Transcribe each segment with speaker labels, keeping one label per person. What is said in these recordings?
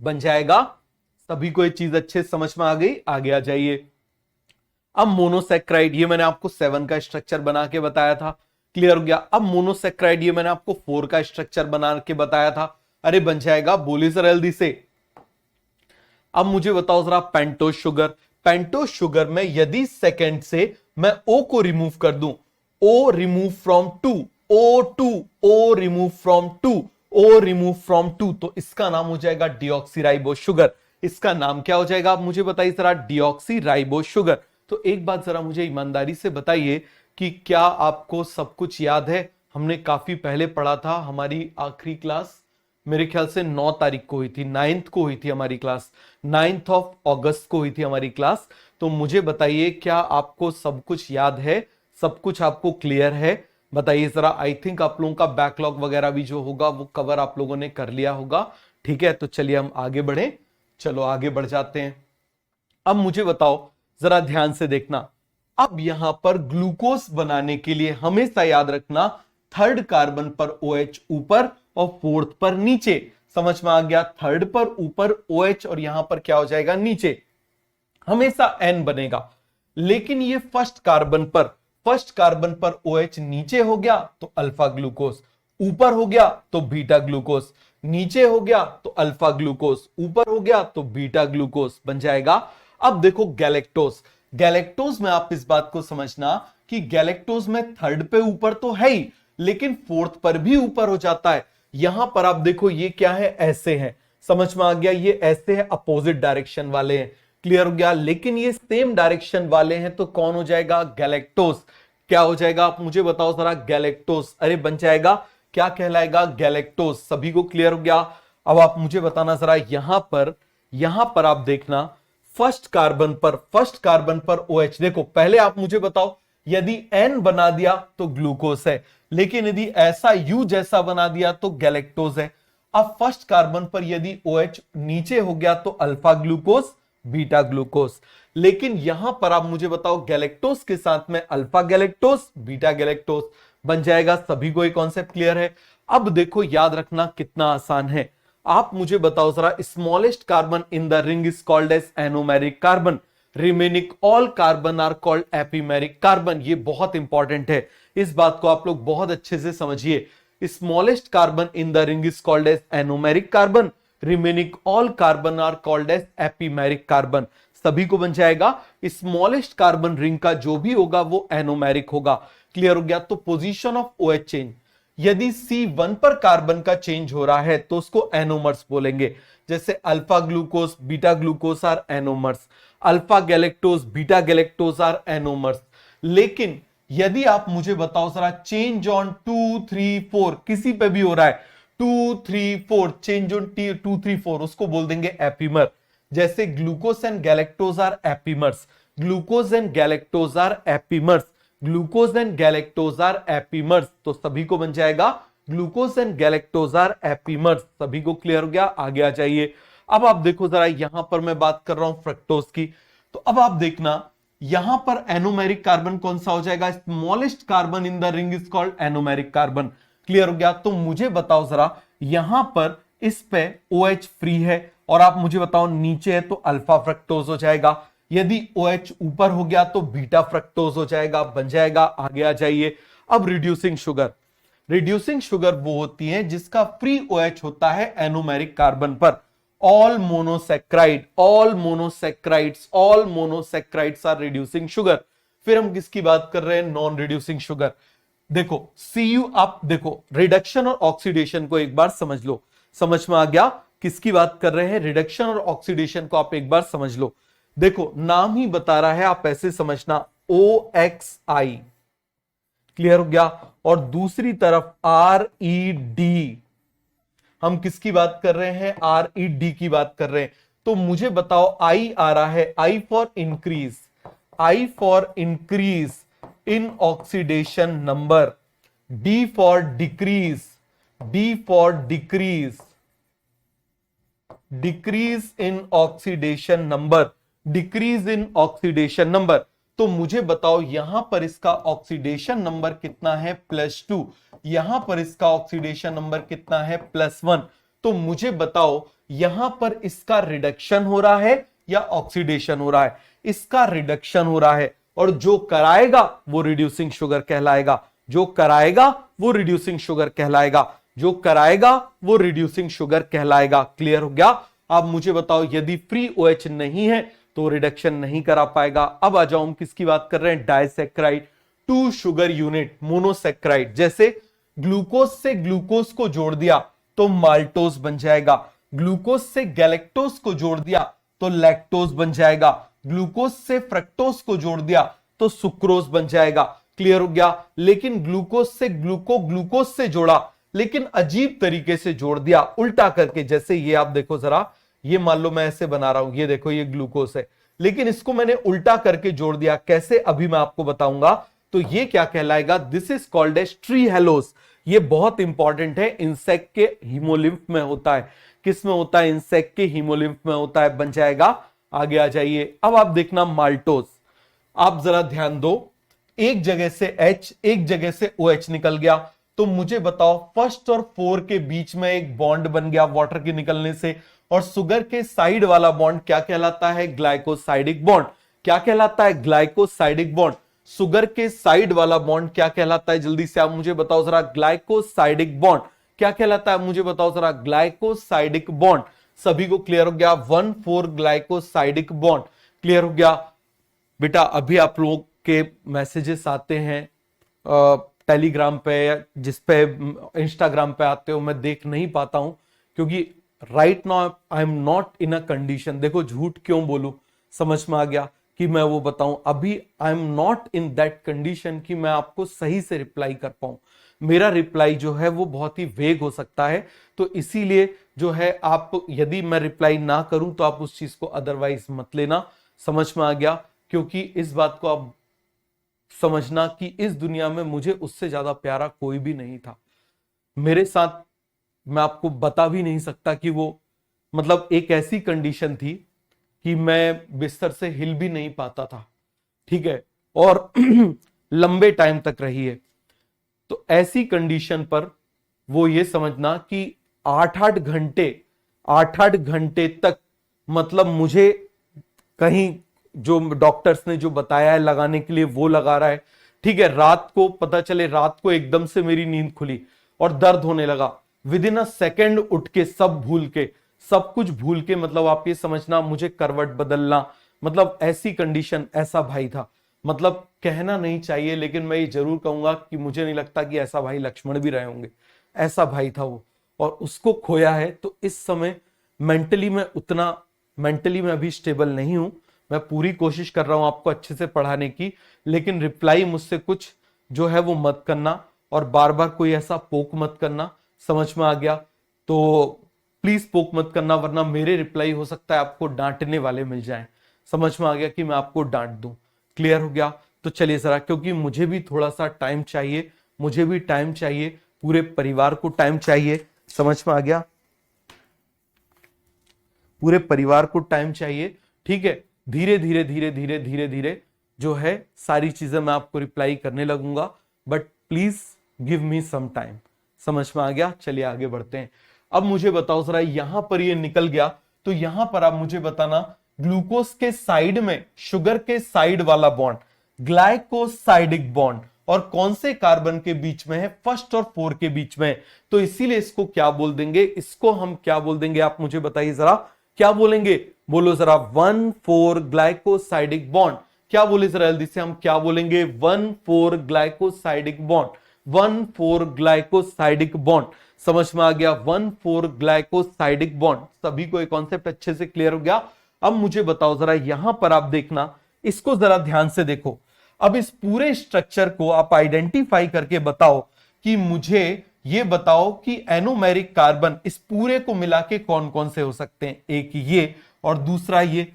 Speaker 1: बन जाएगा। सभी को ये चीज अच्छे समझ में आ गई? आगे आ जाइए। अब मोनोसेक्राइड, ये मैंने आपको 7 का स्ट्रक्चर बना के बताया था, क्लियर हो गया। अब मोनोसेक्राइड, ये मैंने आपको 4 का स्ट्रक्चर बना के बताया था। अरे बन जाएगा, बोलिए सर जल्दी से। अब मुझे बताओ जरा पेंटोज शुगर। पेंटोज शुगर में यदि सेकंड से मैं ओ को रिमूव कर दूं, O remove from two, O remove from two, O remove from two, तो इसका नाम हो जाएगा डीऑक्सीराइबोस शुगर। इसका नाम क्या हो जाएगा आप मुझे बताइए जरा, डीऑक्सीराइबोस शुगर। तो एक बात जरा मुझे ईमानदारी से बताइए कि क्या आपको सब कुछ याद है? हमने काफी पहले पढ़ा था, हमारी आखिरी क्लास मेरे ख्याल से 9 तारीख को हुई थी, 9th को हुई थी हमारी क्लास, 9th ऑफ अगस्त को हुई थी हमारी क्लास। तो मुझे बताइए क्या आपको सब कुछ याद है, सब कुछ आपको क्लियर है? बताइए जरा। आई थिंक आप लोगों का बैकलॉग वगैरह भी जो होगा वो कवर आप लोगों ने कर लिया होगा। ठीक है, तो चलिए हम आगे बढ़े। चलो आगे बढ़ जाते हैं। अब मुझे बताओ जरा ध्यान से देखना, अब यहां पर ग्लूकोज बनाने के लिए हमेशा याद रखना, 3rd कार्बन पर OH ऊपर और 4th पर नीचे। समझ में आ गया? 3rd पर ऊपर OH और यहां पर क्या हो जाएगा, नीचे। हमेशा N बनेगा। लेकिन ये फर्स्ट कार्बन पर OH नीचे हो गया तो अल्फा ग्लूकोज, ऊपर हो गया तो बीटा ग्लूकोज, नीचे हो गया तो अल्फा ग्लूकोज, ऊपर हो गया तो बीटा ग्लूकोज बन जाएगा। अब देखो गैलेक्टोज, गैलेक्टोज में आप इस बात को समझना कि गैलेक्टोज में 3rd पे ऊपर तो है ही, लेकिन 4th पर भी ऊपर हो जाता है। यहां पर आप देखो ये क्या है, ऐसे है। समझ में आ गया? ये ऐसे है, अपोजिट डायरेक्शन वाले हैं, क्लियर हो गया। लेकिन ये सेम डायरेक्शन वाले हैं तो कौन हो जाएगा, गैलेक्टोज। क्या हो जाएगा आप मुझे बताओ जरा, गैलेक्टोज। अरे बन जाएगा, क्या कहलाएगा, गैलेक्टोज। सभी को क्लियर हो गया? अब आप मुझे बताना जरा, यहां पर आप देखना, फर्स्ट कार्बन पर OH। देखो पहले आप मुझे बताओ, यदि N बना दिया तो ग्लूकोज है, लेकिन यदि ऐसा U जैसा बना दिया तो गैलेक्टोज है। अब फर्स्ट कार्बन पर यदि OH नीचे हो गया तो अल्फा ग्लूकोज, बीटा ग्लूकोज। लेकिन यहां पर आप मुझे बताओ, गैलेक्टोज के साथ में अल्फा गैलेक्टोज, बीटा गैलेक्टोज बन जाएगा। सभी को ये कॉन्सेप्ट क्लियर है? अब देखो याद रखना कितना आसान है। आप मुझे बताओ जरा, smallest carbon in the ring is called as anomeric carbon, remaining all carbon are called epimeric carbon. ये बहुत इंपॉर्टेंट है, इस बात को आप लोग बहुत अच्छे से समझिए। Smallest carbon in the ring is called as anomeric carbon, remaining all carbon are called as epimeric carbon. सभी को बन जाएगा। स्मॉलेस्ट कार्बन रिंग का जो भी होगा वो एनोमेरिक होगा, क्लियर हो गया। तो पोजीशन ऑफ OH चेंज, यदि C1 पर कार्बन का चेंज हो रहा है तो उसको एनोमर्स बोलेंगे। जैसे alpha glucose, beta glucose are anomers, alpha galactose, beta galactose are anomers. लेकिन यदि आप मुझे बताओ जरा, चेंज ऑन 2, 3, 4 किसी पे भी हो रहा है, 2, 3, 4 चेंज ऑन 2, 3, 4, उसको बोल देंगे एपीमर। जैसे glucose and galactose are epimers, glucose and galactose are epimers, glucose and galactose are epimers. तो सभी को बन जाएगा, glucose and galactose are epimers. सभी को क्लियर हो गया? आगे आ जाइए। अब आप देखो जरा, यहां पर मैं बात कर रहा हूं फ्रक्टोज की, तो अब आप देखना यहां पर एनोमेरिक कार्बन कौन सा हो जाएगा, smallest carbon in the ring is called anomeric carbon. Clear हो गया? तो मुझे बताओ जरा, यहां पर इस पे OH फ्री है और आप मुझे बताओ नीचे है तो अल्फा फ्रक्टोज हो जाएगा। यदि OH ऊपर हो गया तो बीटा फ्रक्टोज हो जाएगा, बन जाएगा। आगे आ जाइए। अब रिड्यूसिंग शुगर, रिड्यूसिंग शुगर वो होती है जिसका फ्री OH होता है एनोमेरिक कार्बन पर। All monosaccharides are reducing sugar. फिर हम किसकी बात कर रहे हैं, नॉन रिड्यूसिंग शुगर। देखो Cu, आप देखो रिडक्शन और ऑक्सीडेशन को एक बार समझ लो। समझ में आ गया किसकी बात कर रहे हैं, रिडक्शन और ऑक्सीडेशन को आप एक बार समझ लो। देखो नाम ही बता रहा है, आप ऐसे समझना, OXI, क्लियर हो गया। और दूसरी तरफ RED, हम किसकी बात कर रहे हैं, RED की बात कर रहे हैं। तो मुझे बताओ, I आ रहा है, I for increase in oxidation number, D for decrease in oxidation number, तो मुझे बताओ यहां पर इसका ऑक्सीडेशन नंबर कितना है, +2। यहां पर इसका ऑक्सीडेशन नंबर कितना है, +1। तो मुझे बताओ यहां पर इसका रिडक्शन हो रहा है या ऑक्सीडेशन हो रहा है? इसका रिडक्शन हो रहा है, और जो कराएगा वो रिड्यूसिंग शुगर कहलाएगा, जो कराएगा वो रिड्यूसिंग शुगर कहलाएगा, जो कराएगा वो रिड्यूसिंग शुगर कहलाएगा। क्लियर हो गया? अब मुझे बताओ यदि फ्री OH नहीं है तो रिडक्शन नहीं करा पाएगा। अब आ जाओ हम किसकी बात कर रहे हैं? Disaccharide, 2 sugar unit monosaccharide. जैसे ग्लूकोज से ग्लूकोज को जोड़ दिया तो माल्टोज बन जाएगा, ग्लूकोज से गैलेक्टोज को जोड़ दिया तो लैक्टोज बन जाएगा, ग्लूकोज से फ्रक्टोज को जोड़ दिया तो सुक्रोज बन जाएगा। क्लियर हो गया? लेकिन ग्लूकोज से ग्लूकोज से जोड़ा, लेकिन अजीब तरीके से जोड़ दिया उल्टा करके। जैसे ये आप देखो जरा, ये मान लो मैं ऐसे बना रहा हूं, ये देखो ये ग्लूकोज है, लेकिन इसको मैंने उल्टा करके जोड़ दिया। कैसे? अभी मैं आपको बताऊंगा। तो ये क्या कहलाएगा? This is called as trehalose. ये बहुत इंपॉर्टेंट है, इंसेक्ट के हीमोलिम्फ में होता है। किस में होता है? इंसेक्ट के हीमोलिम्फ में होता है। बन जाएगा। आगे आ जाइए। अब आप देखना माल्टोज, आप जरा ध्यान दो, एक जगह से H एक जगह से OH निकल गया, तो मुझे बताओ फर्स्ट और 4 के बीच में एक बॉन्ड बन गया वाटर के निकलने से, और शुगर के साइड वाला बॉन्ड क्या कहलाता है? Glycosidic bond. क्या कहलाता है? Glycosidic bond. शुगर के साइड वाला बॉन्ड क्या कहलाता है? जल्दी से आप मुझे बताओ जरा। ग्लाइकोसाइडिक बॉन्ड क्या कहलाता है? मुझे बताओ जरा। Glycosidic bond. सभी को क्लियर हो गया? 1,4 ग्लाइकोसाइडिक बॉन्ड। क्लियर हो गया बेटा? अभी आप लोगों के मैसेजेस आते हैं टेलीग्राम पे, जिस पे इंस्टाग्राम पे आते हो, मैं देख नहीं पाता हूं क्योंकि right now I am not in a condition. देखो झूठ क्यों बोलूं, समझ में आ गया कि मैं वो बताऊं। अभी I am not in that condition कि मैं आपको सही से रिप्लाई कर पाऊं। मेरा रिप्लाई जो है वो बहुत ही वेग हो सकता है, तो इसीलिए जो है आप, यदि मैं रिप्लाई ना करूं तो आप उस चीज को अदरवाइज मत लेना। समझ में आ गया? क्योंकि इस बात को आप समझना कि इस दुनिया में मुझे उससे ज्यादा प्यारा कोई भी नहीं था मेरे साथ। मैं आपको बता भी नहीं सकता कि वो, मतलब एक ऐसी कंडीशन थी कि मैं बिस्तर से हिल भी नहीं पाता था, ठीक है, और लंबे टाइम तक रही है। तो ऐसी कंडीशन पर वो ये समझना कि 8-8 घंटे तक, मतलब मुझे कहीं जो डॉक्टर्स ने जो बताया है लगाने के लिए वो लगा रहा है, ठीक है। रात को पता चले, रात को एकदम से मेरी नींद खुली और दर्द होने लगा, विद इन अ सेकेंड उठ के सब भूल के, सब कुछ भूल के, मतलब आप ये समझना मुझे करवट बदलना, मतलब ऐसी कंडीशन, ऐसा भाई था। मतलब कहना नहीं चाहिए लेकिन मैं ये जरूर कहूंगा कि मुझे नहीं लगता कि ऐसा भाई लक्ष्मण भी रहे होंगे। ऐसा भाई था वो, और उसको खोया है। तो इस समय मेंटली मैं अभी स्टेबल नहीं हूं। मैं पूरी कोशिश कर रहा हूं आपको अच्छे से पढ़ाने की, लेकिन रिप्लाई मुझसे कुछ जो है वो मत करना, और बार बार कोई ऐसा पोक मत करना। समझ में आ गया? तो प्लीज पोक मत करना, वरना मेरे रिप्लाई हो सकता है आपको डांटने वाले मिल जाएं। समझ में आ गया कि मैं आपको डांट दूं? क्लियर हो गया? तो चलिए जरा, क्योंकि मुझे भी थोड़ा सा टाइम चाहिए, मुझे भी टाइम चाहिए, पूरे परिवार को टाइम चाहिए। समझ में आ गया? पूरे परिवार को टाइम चाहिए, ठीक है। धीरे धीरे जो है सारी चीजें मैं आपको रिप्लाई करने लगूंगा, but please give me some time. समझ में आ गया? चलिए आगे बढ़ते हैं। अब मुझे बताओ जरा, यहां पर ये निकल गया, तो यहां पर आप मुझे बताना, ग्लूकोज के साइड में शुगर के साइड वाला बॉन्ड ग्लाइकोसाइडिक बॉन्ड, और कौन से कार्बन के बीच में है? फर्स्ट और 4 के बीच में। तो इसीलिए इसको क्या बोल देंगे? इसको हम क्या बोल देंगे? आप मुझे बताइए जरा, क्या बोलेंगे? बोलो जरा। 1,4 ग्लाइकोसाइडिक बॉन्ड। क्या बोले जरा जल्दी से, हम क्या बोलेंगे? 1,4 ग्लाइकोसाइडिक बॉन्ड। 1,4 glycosidic bond. समझ में आ गया? 1,4 ग्लाइकोसाइडिक बॉन्ड। सभी को एक कॉन्सेप्ट अच्छे से क्लियर हो गया? अब मुझे बताओ जरा, यहां पर आप देखना, इसको जरा ध्यान से देखो। अब इस पूरे स्ट्रक्चर को आप आइडेंटिफाई करके बताओ कि मुझे ये बताओ कि एनोमेरिक कार्बन इस पूरे को मिला के कौन कौन से हो सकते हैं। एक ये, और दूसरा ये।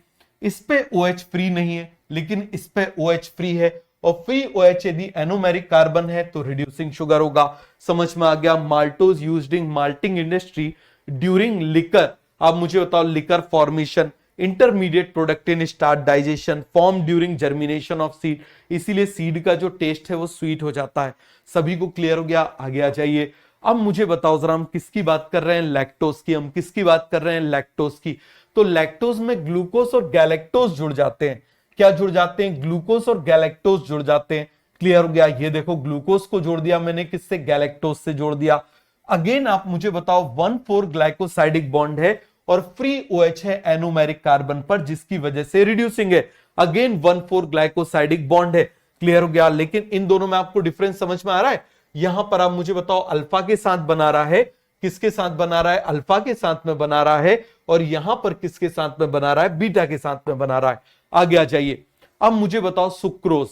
Speaker 1: इस पे OH फ्री नहीं है, लेकिन इस पे OH फ्री है, और फ्री OH यदि एनोमेरिक कार्बन है तो रिड्यूसिंग शुगर होगा। समझ में आ गया? Maltose used in malting industry during liquor. आप मुझे बताओ, liquor formation, intermediate product in starch digestion, form during germination of seed. इसीलिए सीड का जो टेस्ट है वो स्वीट हो जाता है। सभी को क्लियर हो गया? आगे आ जाइए। अब मुझे बताओ जरा, हम किसकी बात कर रहे हैं? लैक्टोज की। हम किसकी बात कर रहे हैं? लैक्टोज की। तो लैक्टोज में ग्लूकोज और गैलेक्टोज जुड़ जाते हैं। क्या जुड़ जाते हैं? ग्लूकोज और गैलेक्टोज जुड़ जाते हैं। क्लियर हो गया? ये देखो, ग्लूकोज को जोड़ दिया मैंने, किससे? गैलेक्टोज से जोड़ दिया। अगेन आप मुझे बताओ, 1,4 ग्लाइकोसाइडिक बॉन्ड है और फ्री OH है एनोमेरिक कार्बन पर, जिसकी वजह से रिड्यूसिंग है। अगेन 1,4 ग्लाइकोसाइडिक बॉन्ड है। क्लियर हो गया? लेकिन इन दोनों में आपको डिफरेंस समझ में आ रहा है? यहां पर आप मुझे बताओ, अल्फा के साथ बना रहा है, किसके साथ बना रहा है? अल्फा के साथ में बना रहा है। और यहां पर किसके साथ में बना रहा है? बीटा के साथ में बना रहा है। आगे आ जाइए। अब मुझे बताओ, सुक्रोज,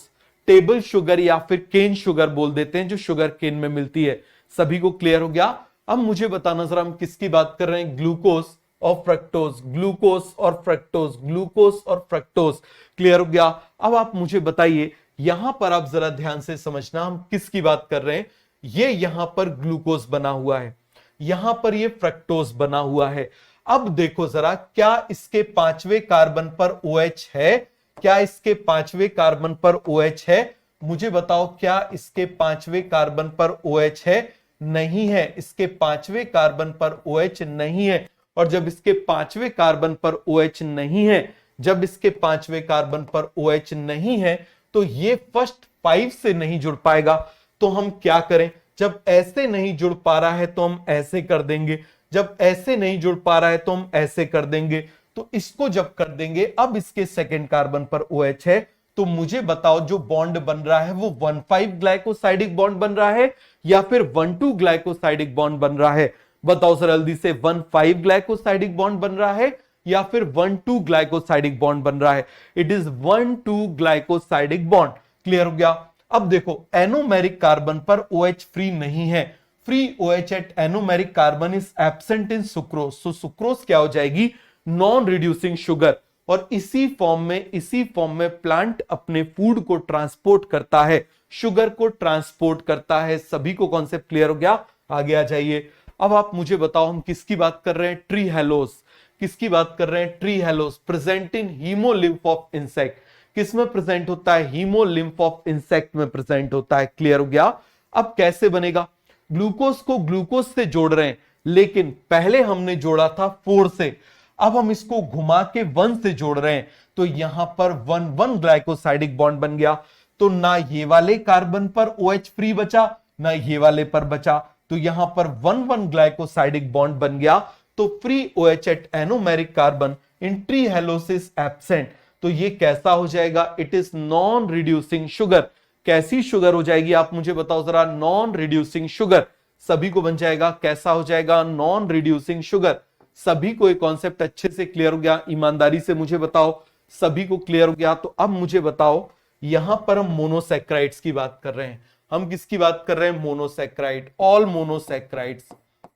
Speaker 1: टेबल शुगर या फिर केन शुगर बोल देते हैं, जो शुगर केन में मिलती है। सभी को क्लियर हो गया? अब मुझे बताना जरा, हम किसकी बात कर रहे हैं? ग्लूकोज और फ्रक्टोज, ग्लूकोज और फ्रक्टोज, ग्लूकोज और फ्रक्टोज। क्लियर हो गया? अब आप मुझे बताइए, यहां पर आप जरा ध्यान से समझना, हम किसकी बात कर रहे हैं? ये यहां पर ग्लूकोज बना हुआ है, यहां पर ये फ्रक्टोज बना हुआ है। अब देखो जरा, क्या इसके पांचवें कार्बन पर OH है? क्या इसके पांचवें कार्बन पर OH है? मुझे बताओ, क्या इसके पांचवें कार्बन पर OH है? नहीं है। इसके पांचवें कार्बन पर OH नहीं है। और जब इसके पांचवें कार्बन पर OH नहीं है, जब इसके पांचवें कार्बन पर OH नहीं है, तो ये फर्स्ट 5 से नहीं जुड़ पाएगा। तो हम क्या करें? जब ऐसे नहीं जुड़ पा रहा है तो हम ऐसे कर देंगे, जब ऐसे नहीं जुड़ पा रहा है तो हम ऐसे कर देंगे। तो इसको जब कर देंगे, अब इसके सेकंड कार्बन पर OH है, तो मुझे बताओ, जो बॉन्ड बन रहा है वो 1,5 ग्लाइकोसाइडिक बॉन्ड बन रहा है या फिर 1,2 ग्लाइकोसाइडिक बॉन्ड बन रहा है? बताओ सर जल्दी से, 1,5 ग्लाइकोसाइडिक बॉन्ड बन रहा है या फिर 1,2 ग्लाइकोसाइडिक बॉन्ड बन रहा है? It is 1,2 glycosidic bond. Clear हो गया? अब देखो, एनोमेरिक कार्बन पर OH फ्री नहीं है। Free OH at anomeric carbon is absent in sucrose. So sucrose क्या हो जाएगी? Non reducing sugar. और इसी फॉर्म में प्लांट अपने फूड को ट्रांसपोर्ट करता है, शुगर को ट्रांसपोर्ट करता है। सभी को कॉन्सेप्ट क्लियर हो गया? आगे आ जाइए। अब आप मुझे बताओ, हम किसकी बात कर रहे हैं? Tree Hallows. किसकी बात कर रहे हैं? Tree Hallows present in haemolymph of insect. किस में प्रेजेंट होता है? हीमोलिम्फ ऑफ इंसेक्ट में प्रेजेंट होता है। क्लियर हो गया? अब कैसे बनेगा? ग्लूकोज को ग्लूकोज से जोड़ रहे हैं, लेकिन पहले हमने जोड़ा था 4 से, अब हम इसको घुमा के 1 से जोड़ रहे हैं, तो यहां पर 1,1 ग्लाइकोसाइडिक बॉन्ड बन गया। तो ना ये वाले कार्बन पर OH फ्री बचा, ना ये वाले पर बचा, तो यहां पर 1,1 ग्लाइकोसाइडिक बॉन्ड बन गया। तो free OH at anomeric carbon in trehalose absent. तो ये कैसा हो जाएगा? It is non reducing sugar. कैसी शुगर हो जाएगी? आप मुझे बताओ जरा। Non reducing sugar. सभी को बन जाएगा, कैसा हो जाएगा? Non reducing sugar. सभी को एक कॉन्सेप्ट अच्छे से क्लियर हो गया? ईमानदारी से मुझे बताओ, सभी को क्लियर हो गया? तो अब मुझे बताओ, यहां पर हम मोनोसैक्राइड्स की बात कर रहे हैं। हम किसकी बात कर रहे हैं? Monosaccharide. All monosaccharides,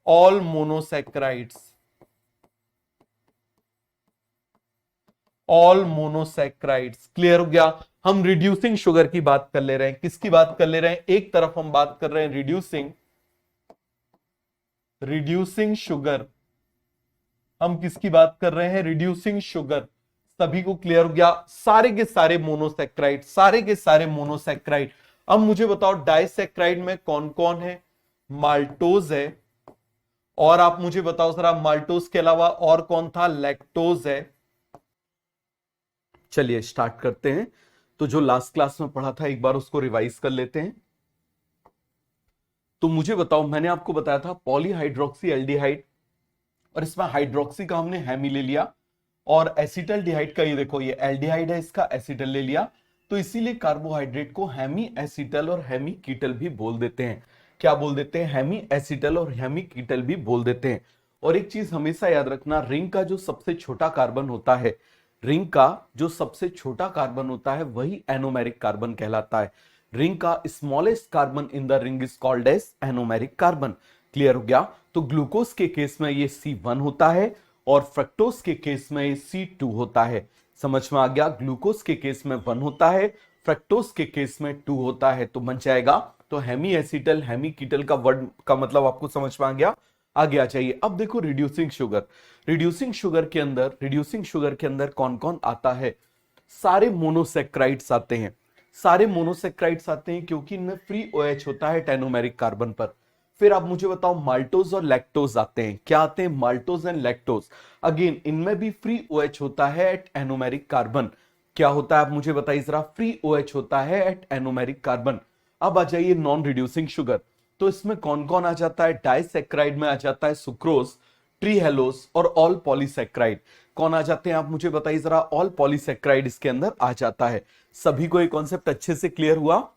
Speaker 1: all monosaccharides, all monosaccharides. Clear हो गया? हम रिड्यूसिंग शुगर की बात कर ले रहे हैं। किसकी बात कर ले रहे हैं? एक तरफ हम बात कर रहे हैं रिड्यूसिंग शुगर। हम किसकी बात कर रहे हैं? Reducing sugar. सभी को क्लियर हो गया? सारे के सारे मोनोसैक्राइड, सारे के सारे मोनोसैक्राइड। अब मुझे बताओ, डाइसैक्राइड में कौन कौन है? माल्टोज है, और आप मुझे बताओ जरा, माल्टोज के अलावा और कौन था? लैक्टोज है। चलिए स्टार्ट करते हैं। तो जो लास्ट क्लास में पढ़ा था, एक बार उसको रिवाइज कर लेते हैं। तो मुझे बताओ, मैंने आपको बताया था पॉलीहाइड्रोक्सी एल्डिहाइड, और इसमें हाइड्रोक्सी का हमने हेमी ले लिया, और एसिटल्डिहाइड का, ये देखो ये एल्डिहाइड है, इसका एसिटल ले लिया। तो इसीलिए कार्बोहाइड्रेट को हेमी एसिटल और हेमी कीटल भी बोल देते हैं। क्या बोल देते हैं? हेमी एसिटल और हेमी कीटल भी बोल देते हैं। और एक चीज हमेशा याद रखना, रिंग का जो सबसे छोटा कार्बन होता है, रिंग का जो सबसे छोटा कार्बन होता है, वही एनोमेरिक कार्बन कहलाता है। रिंग का smallest carbon in the ring is called as anomeric carbon. Clear हो गया? तो ग्लूकोज के केस में ये C1 होता है, और फ्रक्टोज के केस में ये C2 होता है। समझ में आ गया? ग्लूकोज के केस में 1 होता है, फ्रक्टोज के केस में 2 होता है। तो बन जाएगा, तो हेमी एसिटल हेमी कीटल का वर्ड का मतलब आपको समझ में आ गया? आगे आ जाइए। अब देखो, रिड्यूसिंग शुगर। रिड्यूसिंग शुगर के अंदर कौन कौन आता है? सारे मोनोसैक्राइड्स आते हैं। सारे मोनोसैक्राइड्स आते हैं, क्योंकि इनमें फ्री OH होता है एनोमेरिक कार्बन पर। फिर आप मुझे बताओ माल्टोज और लैक्टोज आते हैं। क्या आते हैं? Maltose and lactose. अगेन इनमें भी फ्री OH होता है एट एनोमेरिक कार्बन। क्या होता है आप मुझे बताइए जरा? फ्री OH होता है एट एनोमेरिक कार्बन। अब आ जाइए नॉन रिड्यूसिंग शुगर। तो इसमें कौन कौन आ जाता है? डाइसैक्राइड में आ जाता है सुक्रोज, ट्रीहेलोज और ऑल पॉलीसैक्राइड। कौन आ जाते हैं आप मुझे बताइए जरा? ऑल पॉलीसैक्राइड इसके अंदर आ जाता है। सभी को ये कॉन्सेप्ट अच्छे से क्लियर हुआ?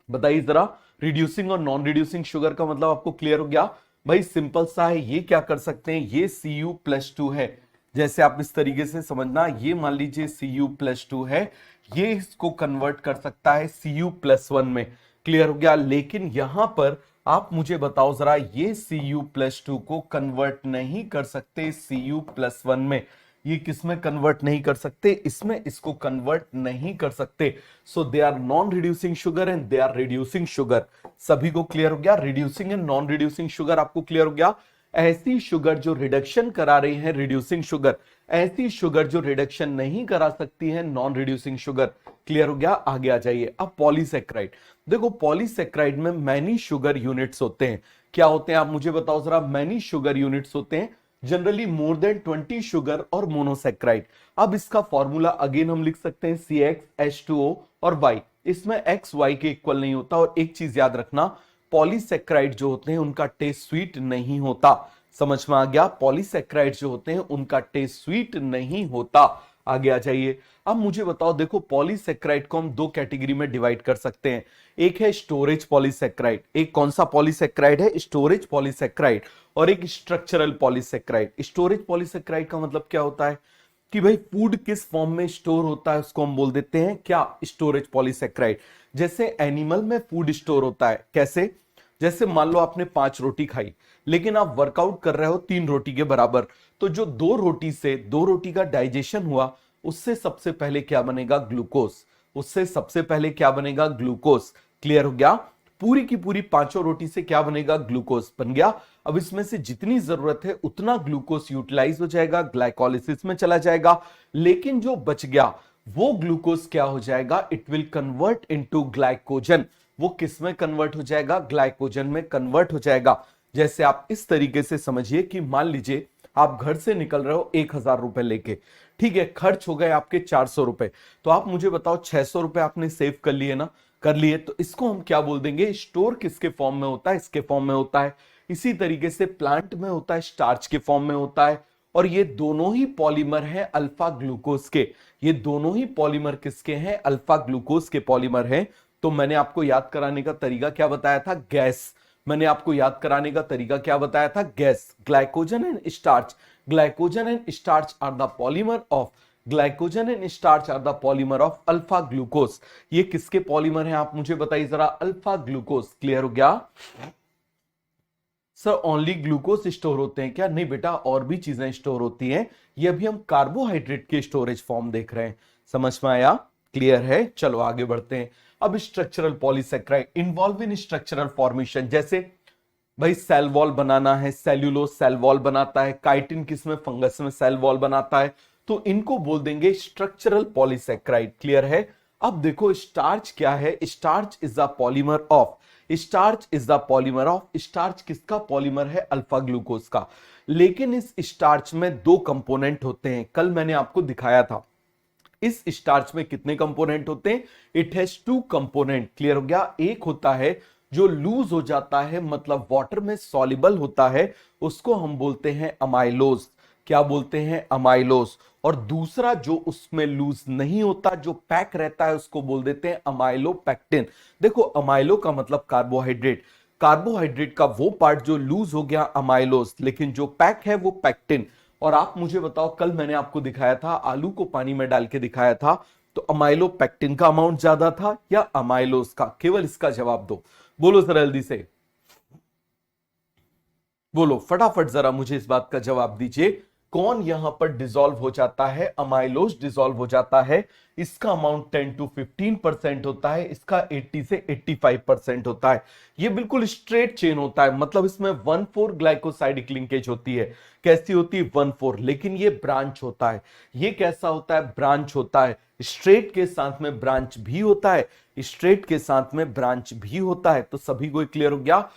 Speaker 1: बताइए जरा। रिड्यूसिंग और नॉन रिड्यूसिंग शुगर का मतलब आपको क्लियर हो गया? भाई सिंपल सा है, ये क्या कर सकते हैं, ये Cu+2 है। जैसे आप इस तरीके से समझना, ये मान लीजिए Cu+2 है, ये इसको कन्वर्ट कर सकता है Cu+1 में। क्लियर हो गया? लेकिन यहां पर आप मुझे बताओ जरा, ये Cu+2 को कन्वर्ट नहीं कर सकते Cu+1 में। ये किस में कन्वर्ट नहीं कर सकते? इसमें इसको कन्वर्ट नहीं कर सकते। So they are non reducing sugar and they are reducing sugar. सभी को क्लियर हो गया? Reducing and non reducing sugar आपको क्लियर हो गया? ऐसी शुगर जो रिडक्शन करा रही है रिड्यूसिंग शुगर, ऐसी शुगर जो रिडक्शन नहीं करा सकती है नॉन रिड्यूसिंग शुगर। क्लियर हो गया? आगे आ जाइए। अब पॉलीसैक्राइड। देखो पॉलीसैक्राइड में मैनी शुगर यूनिट्स होते हैं। क्या होते हैं आप मुझे बताओ जरा? मैनी शुगर यूनिट्स होते हैं, जनरली मोर देन 20 शुगर और मोनोसैक्राइड। अब इसका फॉर्मूला अगेन हम लिख सकते हैं CxH2O और Y। इसमें X Y के इक्वल नहीं होता। और एक चीज याद रखना, पॉलीसैक्राइड जो होते हैं उनका टेस्ट स्वीट नहीं होता। समझ में आ गया? पॉलीसैक्राइड जो होते हैं उनका टेस्ट स्वीट नहीं होता। आगे आ जाइए। अब मुझे बताओ, देखो पॉलीसैक्राइड को हम दो कैटेगरी में डिवाइड कर सकते हैं। एक है स्टोरेज पॉलीसैक्राइड। एक कौन सा पॉलीसैक्राइड है? Storage polysaccharide. और एक स्ट्रक्चरल पॉलीसैक्राइड। स्टोरेज पॉलीसैक्राइड का मतलब क्या होता है कि भाई फूड किस फॉर्म में स्टोर होता है उसको हम बोल देते हैं क्या? Storage polysaccharide. जैसे एनिमल में फूड स्टोर होता है। कैसे? जैसे मान लो आपने 5 रोटी खाई, लेकिन आप वर्कआउट कर रहे हो 3 रोटी के बराबर, तो जो 2 रोटी का डाइजेशन हुआ, उससे सबसे पहले क्या बनेगा? ग्लूकोज। उससे सबसे पहले क्या बनेगा? ग्लूकोज। क्लियर हो गया? पूरी की पूरी 5 रोटी से क्या बनेगा? ग्लूकोज बन गया। अब इसमें से जितनी जरूरत है उतना ग्लूकोज यूटिलाइज हो जाएगा, ग्लाइकोलिसिस में चला जाएगा। लेकिन जो बच गया वो ग्लूकोज क्या हो जाएगा? It will convert into glycogen. वो किस में कन्वर्ट हो जाएगा? ग्लाइकोजन में कन्वर्ट हो जाएगा। जैसे आप इस तरीके से समझिए कि मान लीजिए आप घर से निकल रहे हो 1000 रुपए लेके, ठीक है, खर्च हो गए आपके 400 रुपए। तो आप मुझे बताओ 600 रुपए आपने सेव कर लिए ना? कर लिए। तो इसको हम क्या बोल देंगे? स्टोर किसके फॉर्म में होता है? इसके फॉर्म में होता है। इसी तरीके से प्लांट में होता है, स्टार्च के फॉर्म में होता है। और ये दोनों ही पॉलीमर हैं अल्फा ग्लूकोज के। ये दोनों ही पॉलीमर किसके हैं? अल्फा ग्लूकोज के पॉलीमर हैं। तो मैंने आपको याद कराने का तरीका क्या बताया था? गैस। मैंने आपको याद कराने का तरीका क्या बताया था? Gas. Glycogen and starch. Glycogen and starch are the polymer of glycogen and starch are the polymer of alpha glucose. ये किसके पॉलीमर हैं आप मुझे बताइए जरा? Alpha glucose. क्लियर हो गया? सर ओनली ग्लूकोज स्टोर होते हैं क्या? नहीं बेटा, और भी चीजें स्टोर होती हैं। ये अभी हम कार्बोहाइड्रेट के स्टोरेज फॉर्म देख रहे हैं। समझ में आया? क्लियर है? चलो आगे बढ़ते हैं। अब structural polysaccharide involve in structural formation. जैसे भाई सेल वॉल बनाना है, सेल्यूलोज सेल वॉल बनाता है। काइटिन किसमें? फंगस में सेल वॉल बनाता है। तो इनको बोल देंगे स्ट्रक्चरल पॉलीसैक्राइड। क्लियर है? अब देखो स्टार्च क्या है? Starch is the polymer of starch किसका पॉलीमर है? अल्फा ग्लूकोज का। लेकिन इस स्टार्च में 2 कंपोनेंट होते हैं। कल मैंने आपको दिखाया था। इस स्टार्च में कितने कंपोनेंट होते हैं? It has 2 component. क्लियर हो गया? एक होता है जो लूज हो जाता है, मतलब वाटर में सॉल्युबल होता है, उसको हम बोलते हैं अमाइलोज। क्या बोलते हैं? अमाइलोज। और दूसरा जो उसमें लूज नहीं होता, जो पैक रहता है, उसको बोल देते हैं अमाइलोपेक्टिन। देखो अमाइलो का मतलब कार्बोहाइड्रेट। कार्बोहाइड्रेट का वो पार्ट जो लूज हो गया अमाइलोज, लेकिन जो पैक है वो पैक्टिन। और आप मुझे बताओ, कल मैंने आपको दिखाया था, आलू को पानी में डाल के दिखाया था, तो अमाइलोपेक्टिन का अमाउंट ज्यादा था या अमाइलोज का? केवल इसका जवाब दो। बोलो जरा जल्दी से, बोलो फटाफट जरा मुझे इस बात का जवाब दीजिए। कौन यहां पर डिसॉल्व हो जाता है? अमाइलोज डिसॉल्व हो जाता है। इसका अमाउंट 10 to 15% होता है, इसका 80 से 85% होता है। ये बिल्कुल स्ट्रेट चेन होता है, मतलब इसमें 1,4 ग्लाइकोसाइडिक लिंकेज होती है। कैसी होती है? 1,4। लेकिन ये ब्रांच होता है। ये कैसा होता है? ब्रांच होता है। स्ट्रेट के साथ में ब्रांच भी होता है, स्ट्रेट के साथ में ब्रांच भी होता है। तो सभी को क्लियर हो गया?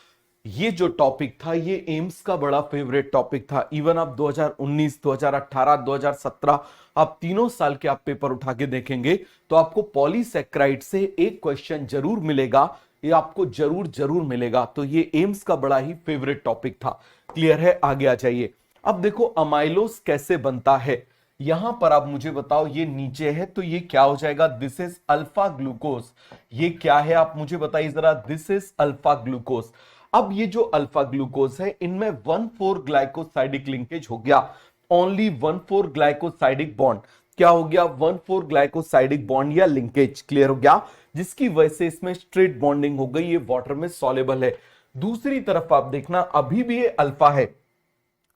Speaker 1: ये जो टॉपिक था ये एम्स का बड़ा फेवरेट टॉपिक था। इवन आप 2019, 2018, 2017 आप तीनों साल के आप पेपर उठा के देखेंगे तो आपको पॉलीसैकेराइड से एक क्वेश्चन जरूर मिलेगा, ये आपको जरूर जरूर मिलेगा। तो ये एम्स का बड़ा ही फेवरेट टॉपिक था। क्लियर है? आगे आ जाइए। अब देखो अमाइलोस कैसे बनता है, यहां पर आप मुझे बताओ, ये नीचे है तो ये क्या हो जाएगा? This is alpha glucose. ये क्या है आप मुझे बताइए जरा? This is alpha glucose. अब ये जो अल्फा ग्लूकोज है इनमें 1,4 ग्लाइकोसाइडिक लिंकेज हो गया। Only 1,4 glycosidic bond. क्या हो गया? 1,4 ग्लाइकोसाइडिक बॉन्ड या लिंकेज। क्लियर हो गया? जिसकी वजह से इसमें स्ट्रेट बॉन्डिंग हो गई, ये वाटर में सॉलेबल है। दूसरी तरफ आप देखना अभी भी ये अल्फा है,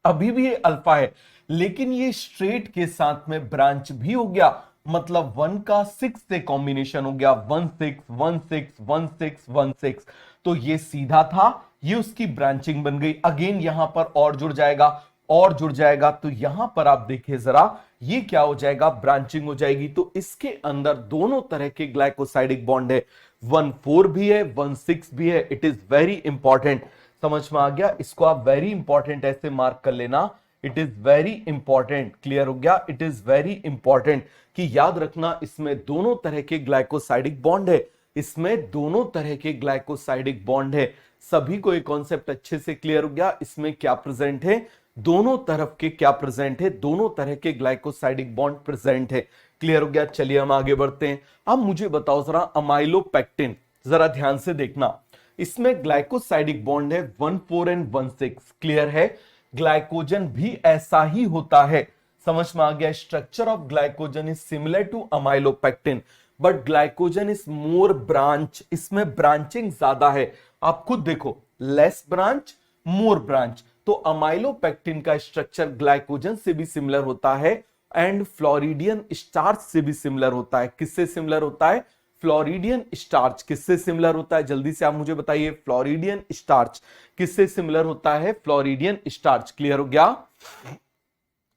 Speaker 1: अभी भी ये अल्फा है, लेकिन ये स्ट्रेट के साथ में ब्रांच भी हो गया। मतलब 1 का 6 से कॉम्बिनेशन हो गया, 1 6 1 6 1 6 1 6। तो ये सीधा था, ये उसकी ब्रांचिंग बन गई। अगेन यहां पर और जुड़ जाएगा, और जुड़ जाएगा। तो यहां पर आप देखिए जरा, ये क्या हो जाएगा? ब्रांचिंग हो जाएगी। तो इसके अंदर दोनों तरह के ग्लाइकोसाइडिक बॉन्ड है, 1,4 भी है, 1 6 भी है। It is very important. समझ में आ गया? इसको आप वेरी इंपॉर्टेंट ऐसे मार्क कर लेना। It is very important. Clear हो गया? इट इज वेरी इंपॉर्टेंट कि याद रखना इसमें दोनों तरह के ग्लाइकोसाइडिक बॉन्ड है, इसमें दोनों तरह के ग्लाइकोसाइडिक बॉन्ड है। सभी को ये कॉन्सेप्ट अच्छे से क्लियर हो गया? इसमें क्या प्रेजेंट है? दोनों तरफ के क्या प्रेजेंट है? दोनों तरह के ग्लाइकोसाइडिक बॉन्ड प्रेजेंट है। क्लियर हो गया? चलिए हम आगे बढ़ते हैं। अब मुझे बताओ जरा अमाइलोपेक्टिन, जरा ध्यान से देखना। इसमें ग्लाइकोसाइडिक बॉन्ड है 1,4 एंड 1 6। क्लियर है? ग्लाइकोजन भी ऐसा ही होता है। समझ में आ गया? Structure of glycogen is similar to amylopectin, but glycogen is more branch. इसमें ब्रांचिंग ज्यादा है। आप खुद देखो, लेस ब्रांच, मोर ब्रांच। तो अमाइलोपेक्टिन का स्ट्रक्चर ग्लाइकोजन से भी सिमिलर होता है एंड फ्लोरिडियन स्टार्च से भी सिमिलर होता है। किससे सिमिलर होता है? Floridean starch. किससे सिमिलर होता है? जल्दी से आप मुझे बताइए। फ्लोरिडियन स्टार्च किससे सिमिलर होता है? Floridean starch. क्लियर हो गया?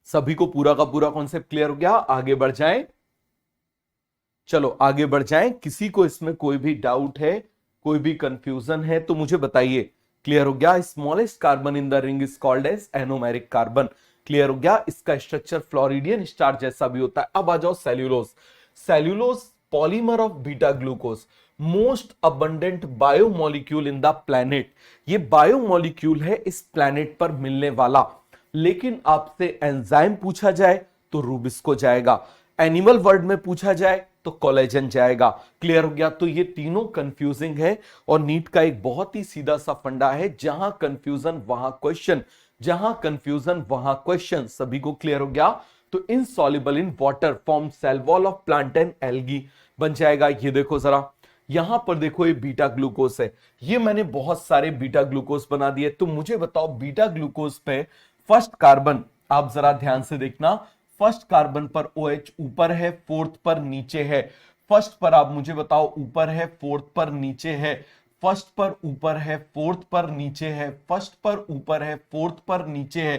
Speaker 1: सभी को पूरा का पूरा कॉन्सेप्ट क्लियर हो गया? आगे बढ़ जाएं। चलो आगे बढ़ जाएं। किसी को इसमें कोई भी डाउट है, कोई भी कंफ्यूजन है तो मुझे बताइए। क्लियर हो गया? Smallest carbon in the ring is called as anomeric carbon. Clear हो गया? इसका स्ट्रक्चर फ्लोरिडियन स्टार्च जैसा भी होता है। अब आ जाओ cellulose. Cellulose polymer of beta glucose, most abundant biomolecule in the planet. ये बायोमोलिक्यूल है इस प्लैनेट पर मिलने वाला। लेकिन आपसे एंजाइम पूछा जाए तो रूबिस्को जाएगा, एनिमल वर्ड में पूछा जाए तो कोलेजन जाएगा। क्लियर हो गया? तो ये तीनों कंफ्यूजिंग है और नीट का एक बहुत ही सीधा सा फंडा है, जहां कंफ्यूजन वहां क्वेश्चन, जहां कंफ्यूजन वहां क्वेश्चन। सभी को क्लियर हो गया? तो insoluble in water form cell wall of plant and algae बन जाएगा। ये देखो जरा, यहां पर देखो ये बीटा ग्लूकोज है। ये मैंने बहुत सारे बीटा ग्लूकोज बना दिए। तो मुझे बताओ बीटा ग्लूकोज पे फर्स्ट कार्बन, आप जरा ध्यान से देखना। फर्स्ट कार्बन पर OH ऊपर है, फोर्थ पर नीचे है। फर्स्ट पर आप मुझे बताओ ऊपर है, फोर्थ पर नीचे है। फर्स्ट पर ऊपर है, फोर्थ पर नीचे है। फर्स्ट पर ऊपर है, फोर्थ पर नीचे है।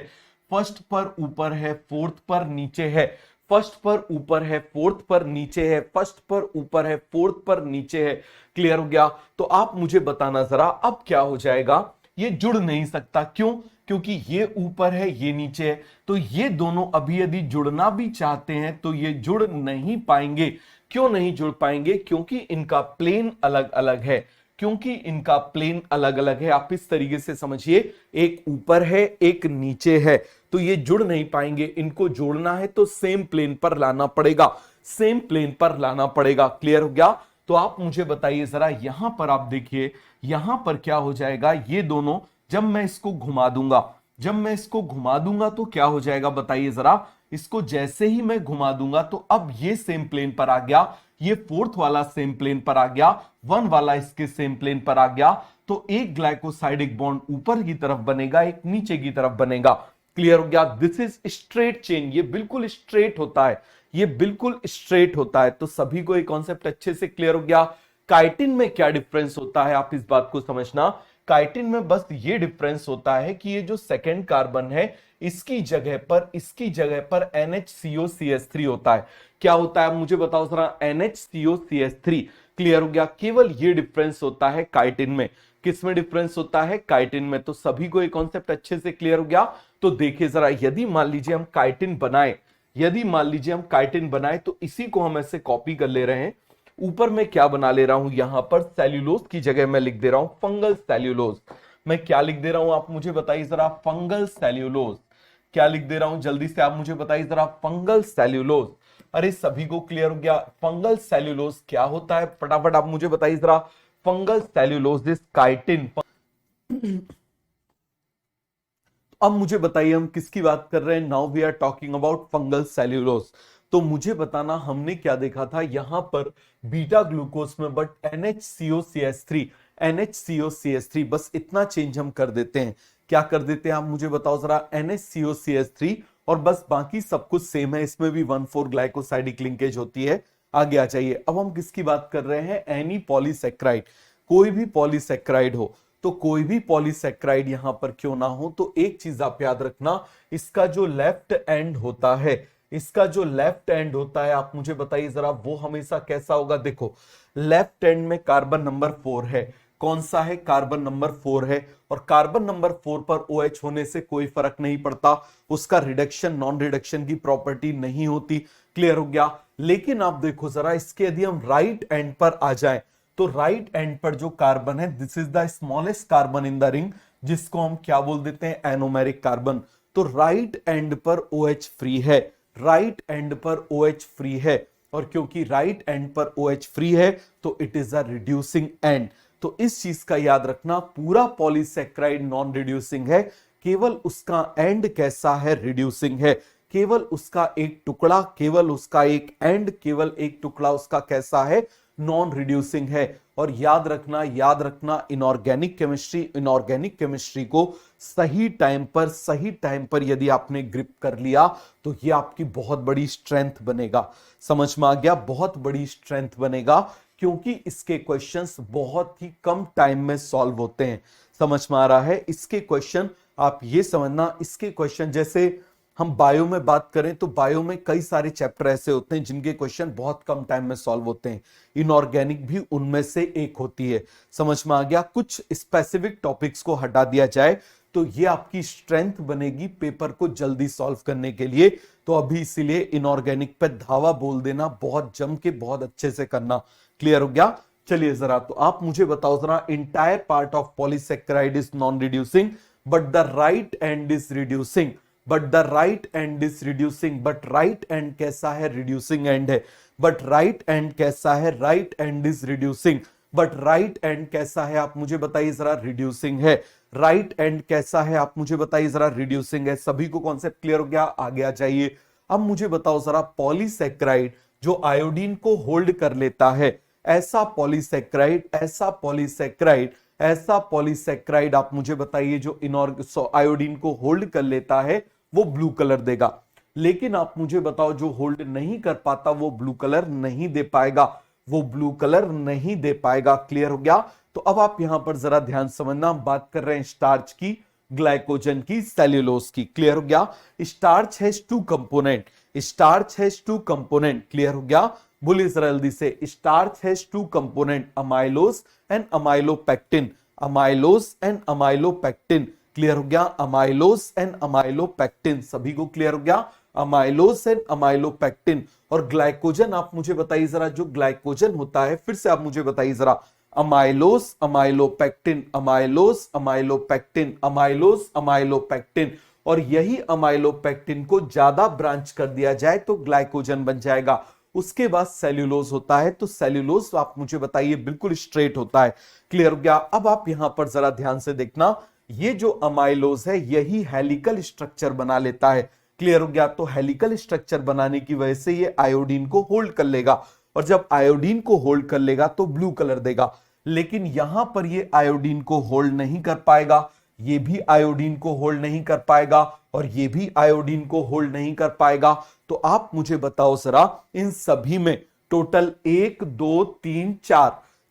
Speaker 1: फर्स्ट पर ऊपर है, फोर्थ पर नीचे है। फर्स्ट पर ऊपर है, फोर्थ पर नीचे है। फर्स्ट पर ऊपर है, फोर्थ पर नीचे है। क्लियर हो गया? तो आप मुझे बताना जरा अब क्या हो जाएगा? ये जुड़ नहीं सकता। क्यों? क्योंकि ये ऊपर है, ये नीचे है। तो ये दोनों अभी यदि जुड़ना भी चाहते हैं तो ये जुड़ नहीं पाएंगे। क्यों नहीं जुड़ पाएंगे? क्योंकि इनका प्लेन अलग अलग है। क्योंकि इनका प्लेन अलग अलग है। आप इस तरीके से समझिए, एक ऊपर है, एक नीचे है, तो ये जुड़ नहीं पाएंगे। इनको जोड़ना है तो सेम प्लेन पर लाना पड़ेगा, सेम प्लेन पर लाना पड़ेगा। क्लियर हो गया? तो आप मुझे बताइए जरा, यहां पर आप देखिए, यहां पर क्या हो जाएगा? ये दोनों जब मैं इसको घुमा दूंगा, जब मैं इसको घुमा दूंगा तो क्या हो जाएगा बताइए जरा। इसको जैसे ही मैं घुमा दूंगा तो अब ये सेम प्लेन पर आ गया, ये फोर्थ वाला सेम प्लेन पर आ गया, 1 वाला इसके सेम प्लेन पर आ गया। तो एक ग्लाइकोसाइडिक बॉन्ड ऊपर की तरफ बनेगा, एक नीचे की तरफ बनेगा। क्लियर हो गया? This is straight chain. ये बिल्कुल स्ट्रेट होता है, ये बिल्कुल स्ट्रेट होता है। तो सभी को ये कॉन्सेप्ट अच्छे से क्लियर हो गया? काइटिन में क्या डिफरेंस होता है आप इस बात को समझना। काइटिन में बस ये डिफरेंस होता है कि ये जो सेकेंड कार्बन है इसकी जगह पर NHCOCH3 होता है। क्या होता है मुझे बताओ जरा? NHCOCH3। क्लियर हो गया? केवल ये डिफरेंस होता है काइटिन में। किस में डिफरेंस होता है? काइटिन में। तो सभी को ये कॉन्सेप्ट अच्छे से क्लियर हो गया? तो देखिए जरा, यदि मान लीजिए हम काइटिन बनाए, तो इसी को हम ऐसे कॉपी कर ले रहे हैं। ऊपर मैं क्या बना ले रहा हूं, यहां पर सेल्यूलोज की जगह मैं लिख दे रहा हूं फंगल सेल्यूलोज। मैं क्या लिख दे रहा हूं, आप मुझे बताइए जरा, फंगल सेल्यूलोज। क्या लिख दे रहा हूं जल्दी से आप मुझे बताइए जरा, फंगल सेल्यूलोज। अरे सभी को क्लियर हो गया? फंगल सेल्यूलोज क्या होता है, फटाफट आप मुझे बताइए जरा। Fungal cellulose is chitin. अब मुझे बताइए हम किसकी बात कर रहे हैं? Now we are talking about fungal cellulose. तो मुझे बताना, हमने क्या देखा था यहां पर बीटा ग्लूकोज में, बट NHCOCH3, बस इतना चेंज हम कर देते हैं। क्या कर देते हैं आप मुझे बताओ जरा? NHCOCH3, और बस बाकी सब कुछ सेम है। इसमें भी 1,4 ग्लाइकोसाइडिक लिंकेज होती है। आगे आ जाइए। अब हम किसकी बात कर रहे हैं? Any polysaccharide. कोई भी पॉलीसेक्राइड हो, तो कोई भी पॉलीसेक्राइड यहां पर क्यों ना हो, तो एक चीज आप याद रखना, इसका जो लेफ्ट एंड होता है, आप मुझे बताइए जरा, वो हमेशा कैसा होगा? देखो, लेफ्ट एंड में कार्बन नंबर 4 है। कौन सा है? कार्बन नंबर 4 है। और कार्बन नंबर 4 पर OH होने से कोई फर्क नहीं पड़ता, उसका रिडक्शन नॉन रिडक्शन की प्रॉपर्टी नहीं होती। क्लियर हो गया? लेकिन आप देखो जरा, इसके यदि हम राइट एंड पर आ जाए, तो राइट एंड पर जो कार्बन है, this is the smallest carbon in the ring, जिसको हम क्या बोल देते हैं? Anomeric carbon. तो राइट एंड पर OH फ्री है, और क्योंकि राइट एंड पर OH फ्री है, तो it is a reducing and. तो इस चीज का याद रखना, पूरा पॉलीसेक्राइड नॉन रिड्यूसिंग है, केवल उसका एंड कैसा है? रिड्यूसिंग है। केवल उसका एक टुकड़ा, केवल उसका एक एंड, केवल एक टुकड़ा उसका कैसा है? नॉन रिड्यूसिंग है। और याद रखना, इनऑर्गेनिक केमिस्ट्री को सही टाइम पर यदि आपने ग्रिप कर लिया, तो ये आपकी बहुत बड़ी स्ट्रेंथ बनेगा। समझ में आ गया? बहुत बड़ी स्ट्रेंथ बनेगा, क्योंकि इसके क्वेश्चंस बहुत ही कम टाइम में सॉल्व होते हैं। समझ में आ रहा है? इसके क्वेश्चन आप ये समझना, इसके क्वेश्चन जैसे हम बायो में बात करें, तो बायो में कई सारे चैप्टर ऐसे होते हैं जिनके क्वेश्चन बहुत कम टाइम में सॉल्व होते हैं। इनऑर्गेनिक भी उनमें से एक होती है। समझ में आ गया? कुछ स्पेसिफिक टॉपिक्स को हटा दिया जाए, तो ये आपकी स्ट्रेंथ बनेगी पेपर को जल्दी सॉल्व करने के लिए। तो अभी इसीलिए इनऑर्गेनिक पे धावा बोल देना, बहुत जम के, बहुत अच्छे से करना। क्लियर हो गया? चलिए जरा, तो आप मुझे बताओ जरा, entire part of polysaccharide is non reducing, but the right and is reducing. But right and कैसा है? रिड्यूसिंग एंड है। बट राइट एंड कैसा है? Right and is reducing. But right and कैसा है? आप मुझे बताइए जरा, रिड्यूसिंग है। राइट एंड कैसा है? आप मुझे बताइए जरा, रिड्यूसिंग है। सभी को कॉन्सेप्ट क्लियर हो गया? आगे आ जाइए। अब मुझे बताओ जरा, पॉलीसेक्राइड जो आयोडीन को होल्ड कर लेता है, ऐसा पॉलीसेक्राइड आप मुझे बताइए, जो आयोडीन को होल्ड कर लेता है, वो ब्लू कलर देगा। लेकिन आप मुझे बताओ, जो होल्ड नहीं कर पाता, वो ब्लू कलर नहीं दे पाएगा। क्लियर हो गया? तो अब आप यहां पर जरा ध्यान समझना, हम बात कर रहे हैं स्टार्च की, ग्लाइकोजन की, सेल्यूलोज की। क्लियर हो गया? Starch has two component. Clear हो गया? बोलिए जरा जल्दी से, starch has two component, amylose and amylopectin. Clear हो गया? Amylose and amylopectin. सभी को क्लियर हो गया? Amylose and amylopectin. और ग्लाइकोजन आप मुझे बताइए जरा, जो ग्लाइकोजन होता है, फिर से आप मुझे बताइए जरा, अमाइलोज अमाइलोपेक्टिन। और यही अमाइलोपेक्टिन को ज्यादा ब्रांच कर दिया जाए तो ग्लाइकोजन बन जाएगा। उसके बाद सेल्यूलोज होता है, तो सेल्यूलोज आप मुझे बताइए बिल्कुल स्ट्रेट होता है। क्लियर हो गया? अब आप यहां पर जरा ध्यान से देखना, ये जो अमाइलोज है, यही हेलिकल स्ट्रक्चर बना लेता है। क्लियर हो गया? तो हेलिकल स्ट्रक्चर बनाने की वजह से ये आयोडीन को होल्ड कर लेगा, और जब आयोडीन को होल्ड कर लेगा तो ब्लू कलर देगा। लेकिन यहां पर ये आयोडीन को होल्ड नहीं कर पाएगा, ये भी आयोडीन को होल्ड नहीं कर पाएगा, और ये भी आयोडीन को होल्ड नहीं कर पाएगा। तो आप मुझे बताओ जरा, इन सभी में टोटल 1 2 3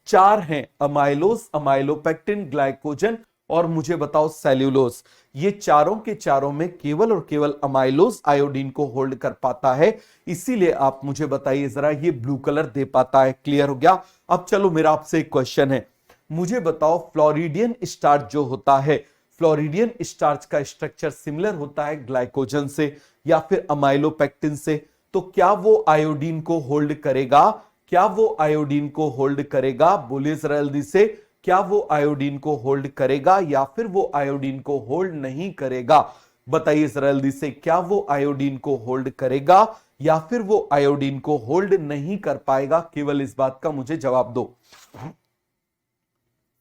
Speaker 1: 4 हैं, अमाइलोज, अमाइलोपेक्टिन, ग्लाइकोजन, और मुझे बताओ सेल्यूलोज। ये चारों के चारों में केवल और केवल अमाइलोज आयोडीन को होल्ड कर पाता है, इसीलिए आप मुझे बताइए जरा, ये ब्लू कलर दे पाता है। क्लियर हो गया? अब चलो, मेरा आपसे एक क्वेश्चन है, मुझे बताओ फ्लोरिडियन स्टार्च जो होता है, फ्लोरिडियन स्टार्च का स्ट्रक्चर सिमिलर होता है ग्लाइकोजन से या फिर अमाइलोपेक्टिन से, तो क्या वो आयोडीन को होल्ड करेगा? क्या वो आयोडीन को होल्ड करेगा? बोलिए जरा जल्दी से, क्या वो आयोडीन को होल्ड करेगा या फिर वो आयोडीन को होल्ड नहीं करेगा? बताइए जरा जल्दी से, क्या वो आयोडीन को होल्ड करेगा या फिर वो आयोडीन को होल्ड नहीं कर पाएगा? केवल इस बात का मुझे जवाब दो,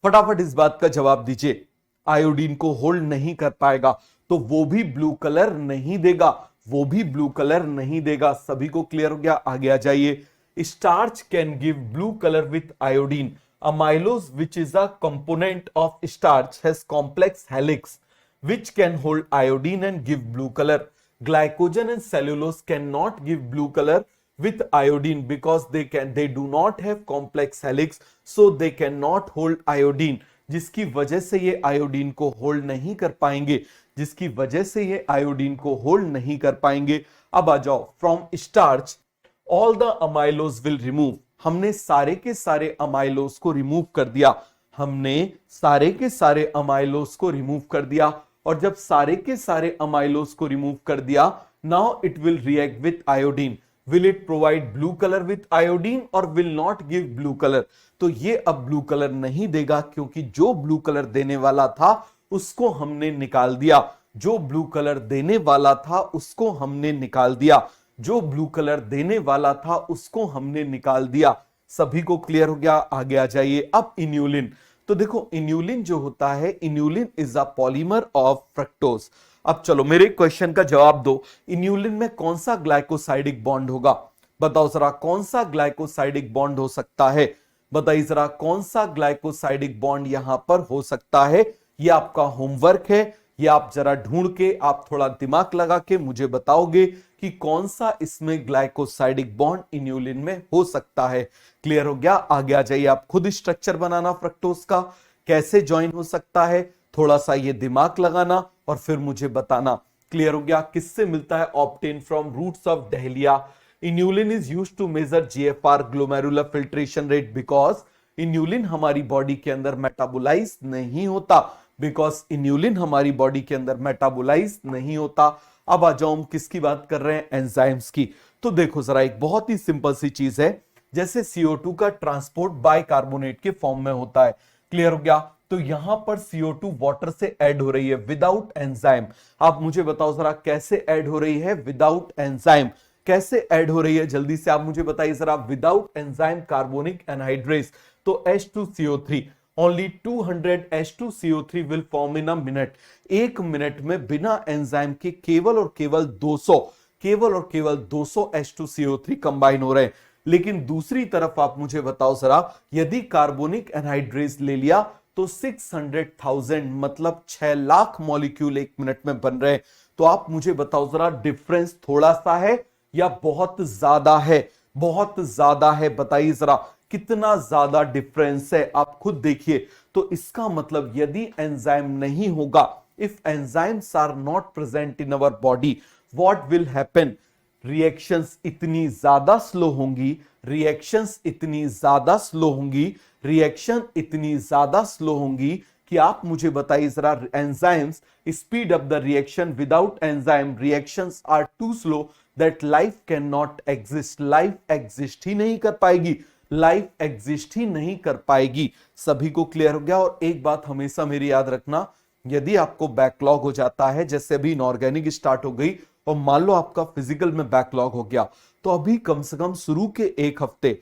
Speaker 1: फटाफट इस बात का जवाब दीजिए। आयोडीन को होल्ड नहीं कर पाएगा तो वो भी ब्लू कलर नहीं देगा, वो भी ब्लू कलर नहीं देगा। सभी को क्लियर हो गया? आगे आ जाइए। Starch can give blue colour with iodine. Amylose, which is a component of starch, has complex helix which can hold iodine and give blue color. Glycogen and cellulose cannot give blue color with iodine because they do not have complex helix, so they cannot hold iodine. जिसकी वजह से ये iodine को hold नहीं कर पाएंगे, जिसकी वजह से ये आयोडीन को होल्ड नहीं कर पाएंगे। अब आ जाओ, from starch all the amylose will remove. हमने सारे के सारे अमाइलोज को रिमूव कर दिया, हमने सारे के सारे अमाइलोज को रिमूव कर दिया, और जब सारे के सारे अमाइलोज को रिमूव कर दिया, now it will react with iodine. Will it provide blue colour with iodine और will not give blue colour? तो ये अब ब्लू कलर नहीं देगा, क्योंकि जो ब्लू कलर देने वाला था उसको हमने निकाल दिया, जो ब्लू कलर देने वाला था उसको हमने निकाल दिया, जो ब्लू कलर देने वाला था उसको हमने निकाल दिया। सभी को क्लियर हो गया? आगे आ जाइए। अब इन्यूलिन, तो देखो इन्यूलिन जो होता है, inulin is a polymer of fructose. अब चलो मेरे क्वेश्चन का जवाब दो, इन्यूलिन में कौन सा ग्लाइकोसाइडिक बॉन्ड होगा? बताओ जरा, कौन सा ग्लाइकोसाइडिक बॉन्ड हो सकता है? बताइए जरा, कौन सा ग्लाइकोसाइडिक बॉन्ड यहां पर हो सकता है? ये आपका होमवर्क है, ये आप जरा ढूंढ के, आप थोड़ा दिमाग लगा के मुझे बताओगे कि कौन सा इसमें ग्लाइकोसाइडिक बॉन्ड इन्यूलिन में हो सकता है। क्लियर हो गया? आगे आ जाइए। आप खुद स्ट्रक्चर बनाना फ्रक्टोज का, कैसे ज्वाइन हो सकता है, थोड़ा सा ये दिमाग लगाना और फिर मुझे बताना। क्लियर हो गया? किससे मिलता है? Obtain from roots of dahlia. Inulin is used to measure GFR, glomerular filtration rate, because inulin हमारी बॉडी के अंदर मेटाबोलाइज नहीं होता, बिकॉज इन्यूलिन हमारी बॉडी के अंदर मेटाबोलाइज नहीं होता। अब आ जाओ, हम किसकी बात कर रहे हैं? एंजाइम्स की। तो देखो जरा, एक बहुत ही सिंपल सी चीज है, जैसे CO2 का ट्रांसपोर्ट बाइकार्बोनेट के फॉर्म में होता है। क्लियर हो गया? तो यहां पर CO2 वाटर से ऐड हो रही है विदाउट एंजाइम। आप मुझे बताओ जरा, कैसे ऐड हो रही है विदाउट एंजाइम? कैसे ऐड हो रही है? जल्दी से आप मुझे बताइए जरा। विदाउट एंजाइम कार्बोनिक एनहाइड्रेस, तो H2CO3, only 200 H2CO3 will form in a minute. एक मिनट में बिना एंजाइम के केवल और केवल 200 H2CO3 कंबाइन हो रहे हैं। लेकिन दूसरी तरफ आप मुझे बताओ जरा, यदि कार्बोनिक एनहाइड्रेस ले लिया तो 600,000 मतलब 6 लाख मॉलिक्यूल एक मिनट में बन रहे हैं। तो आप मुझे बताओ जरा, डिफरेंस थोड़ा सा है या बहुत ज्यादा है? बहुत ज्यादा है। बताइए जरा, कितना ज्यादा डिफरेंस है? आप खुद देखिए। तो इसका मतलब यदि एंजाइम नहीं होगा, if enzymes are not present in our body, what will happen? Reactions इतनी ज्यादा स्लो होंगी, रिएक्शंस इतनी ज्यादा स्लो होंगी, रिएक्शन इतनी ज्यादा स्लो होंगी कि आप मुझे बताइए जरा, enzymes speed up the reaction. Without enzyme reactions are too slow that life can not exist. Life exist ही नहीं कर पाएगी, लाइफ एग्जिस्ट ही नहीं कर पाएगी। सभी को क्लियर हो गया? और एक बात हमेशा मेरी याद रखना, यदि आपको बैकलॉग हो जाता है, जैसे अभी इनऑर्गेनिक स्टार्ट हो गई और मान लो आपका फिजिकल में बैकलॉग हो गया, तो अभी कम से कम शुरू के एक हफ्ते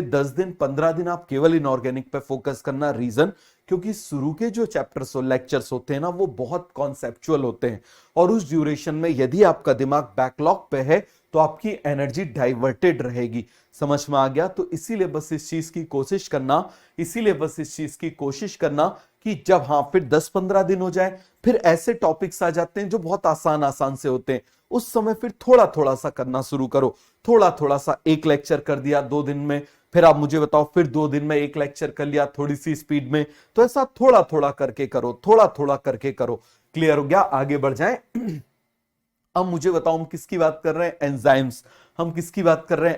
Speaker 1: 10 दिन 15 दिन आप केवल इनऑर्गेनिक पे फोकस करना। रीजन, क्योंकि शुरू के जो चैप्टर्स और लेक्चर्स होते हैं ना, वो बहुत कॉन्सेप्चुअल होते हैं, और उस ड्यूरेशन में यदि आपका दिमाग बैकलॉग पे है तो आपकी एनर्जी डाइवर्टेड रहेगी। समझ में आ गया? तो इसीलिए बस इस चीज की कोशिश करना कि जब फिर 10-15 दिन हो जाए, फिर ऐसे टॉपिक्स आ जाते हैं जो बहुत आसान से होते हैं, उस समय फिर थोड़ा थोड़ा सा करना शुरू करो। थोड़ा सा एक लेक्चर कर दिया 2 दिन में, फिर आप मुझे बताओ फिर 2 दिन में एक लेक्चर कर लिया थोड़ी सी स्पीड में। तो ऐसा थोड़ा करके करो। क्लियर हो गया? आगे बढ़ जाएं। अब मुझे बताओ, हम किसकी बात कर रहे हैं?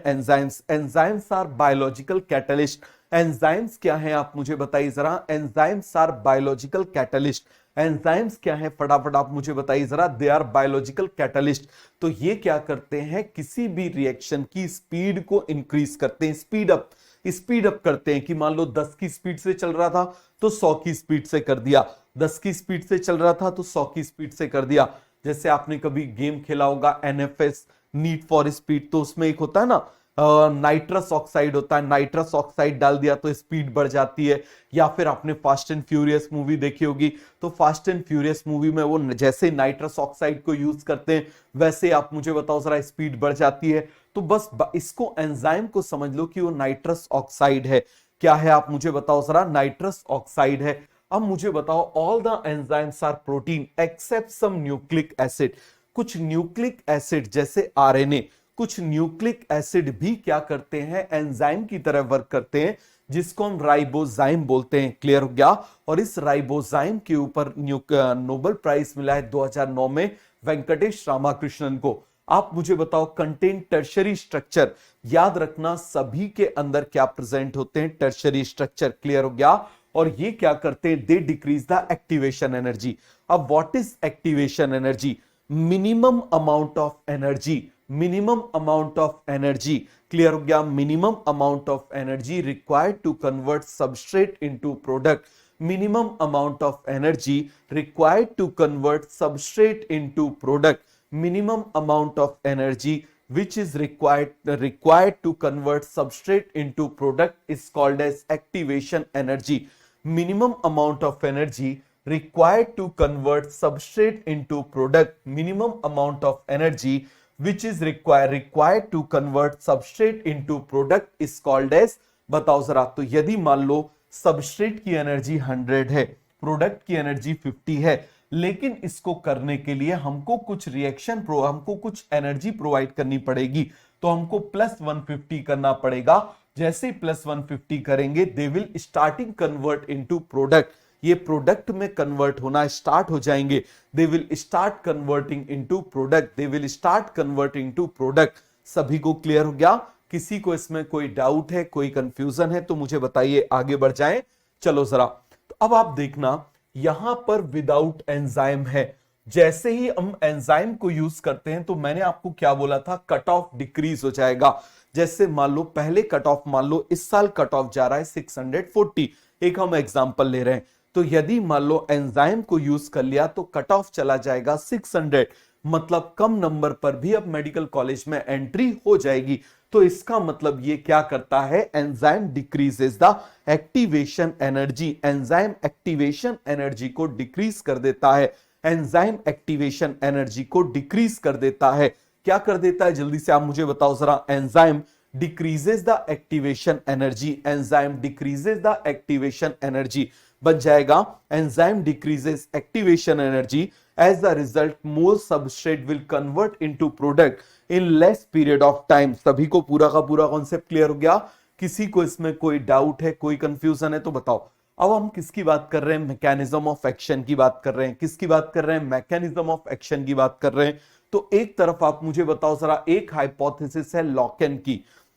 Speaker 1: Enzymes. Enzymes are biological catalyst enzymes क्या हैं आप मुझे बताइए जरा। Enzymes are biological catalyst. Enzymes क्या है फटाफट आप मुझे बताइए जरा। They are biological catalyst. तो ये क्या करते हैं, किसी भी रिएक्शन की स्पीड को इंक्रीज करते हैं, स्पीड अप करते हैं। कि मान लो 10 की स्पीड से चल रहा था तो 100 की स्पीड से कर दिया, 10 की स्पीड से चल रहा था तो 100 की स्पीड से कर दिया। जैसे आपने कभी गेम खेला होगा एनएफएस, नीड फॉर स्पीड, तो उसमें एक होता है ना नाइट्रस ऑक्साइड होता है, नाइट्रस ऑक्साइड डाल दिया तो स्पीड बढ़ जाती है। या फिर आपने फास्ट एंड फ्यूरियस मूवी देखी होगी, तो फास्ट एंड फ्यूरियस मूवी में वो जैसे नाइट्रस ऑक्साइड को यूज करते हैं वैसे आप मुझे बताओ जरा स्पीड बढ़ जाती है। तो बस इसको एंजाइम को समझ लो कि वो नाइट्रस ऑक्साइड है। क्या है आप मुझे बताओ जरा, नाइट्रस ऑक्साइड है। अब मुझे बताओ, all the enzymes are protein except some nucleic acid. कुछ न्यूक्लिक एसिड जैसे आरएनए, कुछ न्यूक्लिक एसिड भी क्या करते हैं, एंजाइम की तरह वर्क करते हैं, जिसको हम राइबोजाइम बोलते हैं। क्लियर हो गया। और इस राइबोजाइम के ऊपर नोबेल प्राइज मिला है 2009 में वेंकटेश रामाकृष्णन को। आप मुझे बताओ, कंटेन टर्शरी स्ट्रक्चर। याद रखना सभी के अंदर क्या प्रेजेंट होते हैं, टर्शरी स्ट्रक्चर। क्लियर हो गया। और ये क्या करते हैं, they decrease the activation energy. अब what is activation energy, minimum amount of energy, minimum amount of energy. Clear हो गया। Minimum amount of energy required to convert substrate into product, minimum amount of energy required to convert substrate into product, minimum amount of energy which is required to convert substrate into product is called as activation energy. Minimum amount of energy required to convert substrate into product, minimum amount of energy which is required to convert substrate into product is called as, बताओ जरा। तो यदि मान लो substrate की energy 100 है, product की energy 50 है, लेकिन इसको करने के लिए हमको कुछ हमको कुछ एनर्जी प्रोवाइड करनी पड़ेगी, तो हमको +150 करना पड़ेगा। जैसे +150 करेंगे they will starting convert into product, ये प्रोडक्ट में कन्वर्ट होना स्टार्ट हो जाएंगे। They will start converting into product, they will start converting to product. सभी को क्लियर हो गया। किसी को इसमें कोई डाउट है, कोई कंफ्यूजन है तो मुझे बताइए, आगे बढ़ जाएं। चलो जरा, तो अब आप देखना यहां पर विदाउट एंजाइम है। जैसे ही हम एंजाइम को यूज करते हैं तो मैंने आपको क्या बोला था, कट ऑफ डिक्रीज हो जाएगा। जैसे मान लो पहले कट ऑफ, मान लो इस साल कट ऑफ जा रहा है 640, एक हम एग्जांपल ले रहे हैं। तो यदि मान लो एंजाइम को यूज कर लिया तो कट ऑफ चला जाएगा 600, मतलब कम नंबर पर भी अब मेडिकल कॉलेज में एंट्री हो जाएगी। तो इसका मतलब ये क्या करता है, enzyme decreases the activation energy, enzyme activation energy को डिक्रीज कर देता है, एंजाइम एक्टिवेशन एनर्जी को डिक्रीज कर देता है। क्या कर देता है, जल्दी से आप मुझे बताओ जरा। Enzyme decreases the activation energy, enzyme decreases the activation energy बन जाएगा enzyme decreases activation energy, as a result more substrate will convert into product in less period of time। सभी को पूरा का पूरा कॉन्सेप्ट क्लियर हो गया। किसी को इसमें कोई डाउट है, कोई कंफ्यूजन है तो बताओ। अब हम किसकी बात कर रहे हैं, मैकेनिज्म ऑफ एक्शन की बात कर रहे हैं। किसकी बात कर रहे हैं, मैकेनिज्म ऑफ एक्शन की बात कर रहे हैं। तो एक तरफ आप मुझे बताओ जरा, एक हाइपोथेसिस है लॉकेन की।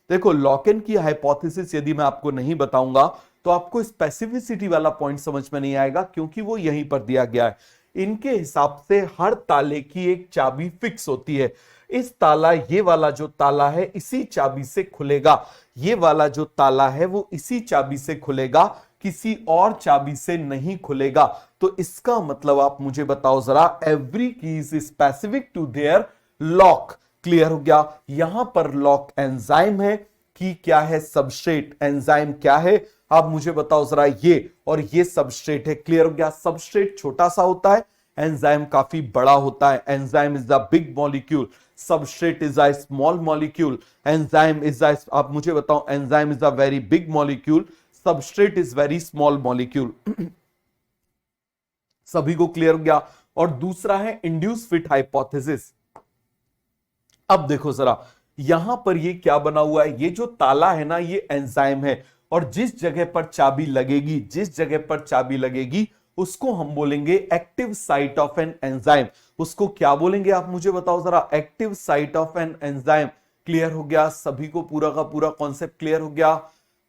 Speaker 1: देखो लॉकेन की हाइपोथेसिस यदि मैं आपको नहीं बताऊंगा तो आपको स्पेसिफिसिटी वाला पॉइंट समझ में नहीं आएगा, क्योंकि वो यहीं पर दिया गया है। इनके हिसाब से हर ताले की एक चाबी फिक्स होती है। इस ताला, ये वाला जो ताला है इसी चाबी से खुलेगा, ये वाला जो ताला है वो इसी चाबी से खुलेगा, किसी और चाबी से नहीं खुलेगा। तो इसका मतलब आप मुझे बताओ जरा, every key is specific to their lock. Clear हो गया। यहां पर लॉक एंजाइम है, की क्या है, सबस्ट्रेट। एंजाइम क्या है आप मुझे बताओ जरा, ये और ये सबस्ट्रेट है। क्लियर हो गया। सबस्ट्रेट छोटा सा होता है, एंजाइम काफी बड़ा होता है। Enzyme is the big molecule, substrate is a small molecule. Enzyme is a, आप मुझे बताओ, enzyme is a very big molecule, substrate is very small molecule. सभी को क्लियर हो गया। और दूसरा है इंड्यूस फिट हाइपोथेसिस। अब देखो जरा, यहां पर ये क्या बना हुआ है, ये जो ताला है ना ये एंजाइम है, और जिस जगह पर चाबी लगेगी, जिस जगह पर चाबी लगेगी उसको हम बोलेंगे active site of an enzyme. उसको क्या बोलेंगे आप मुझे बताओ जरा, active site of an enzyme. Clear हो गया। सभी को पूरा का पूरा कॉन्सेप्ट क्लियर हो गया।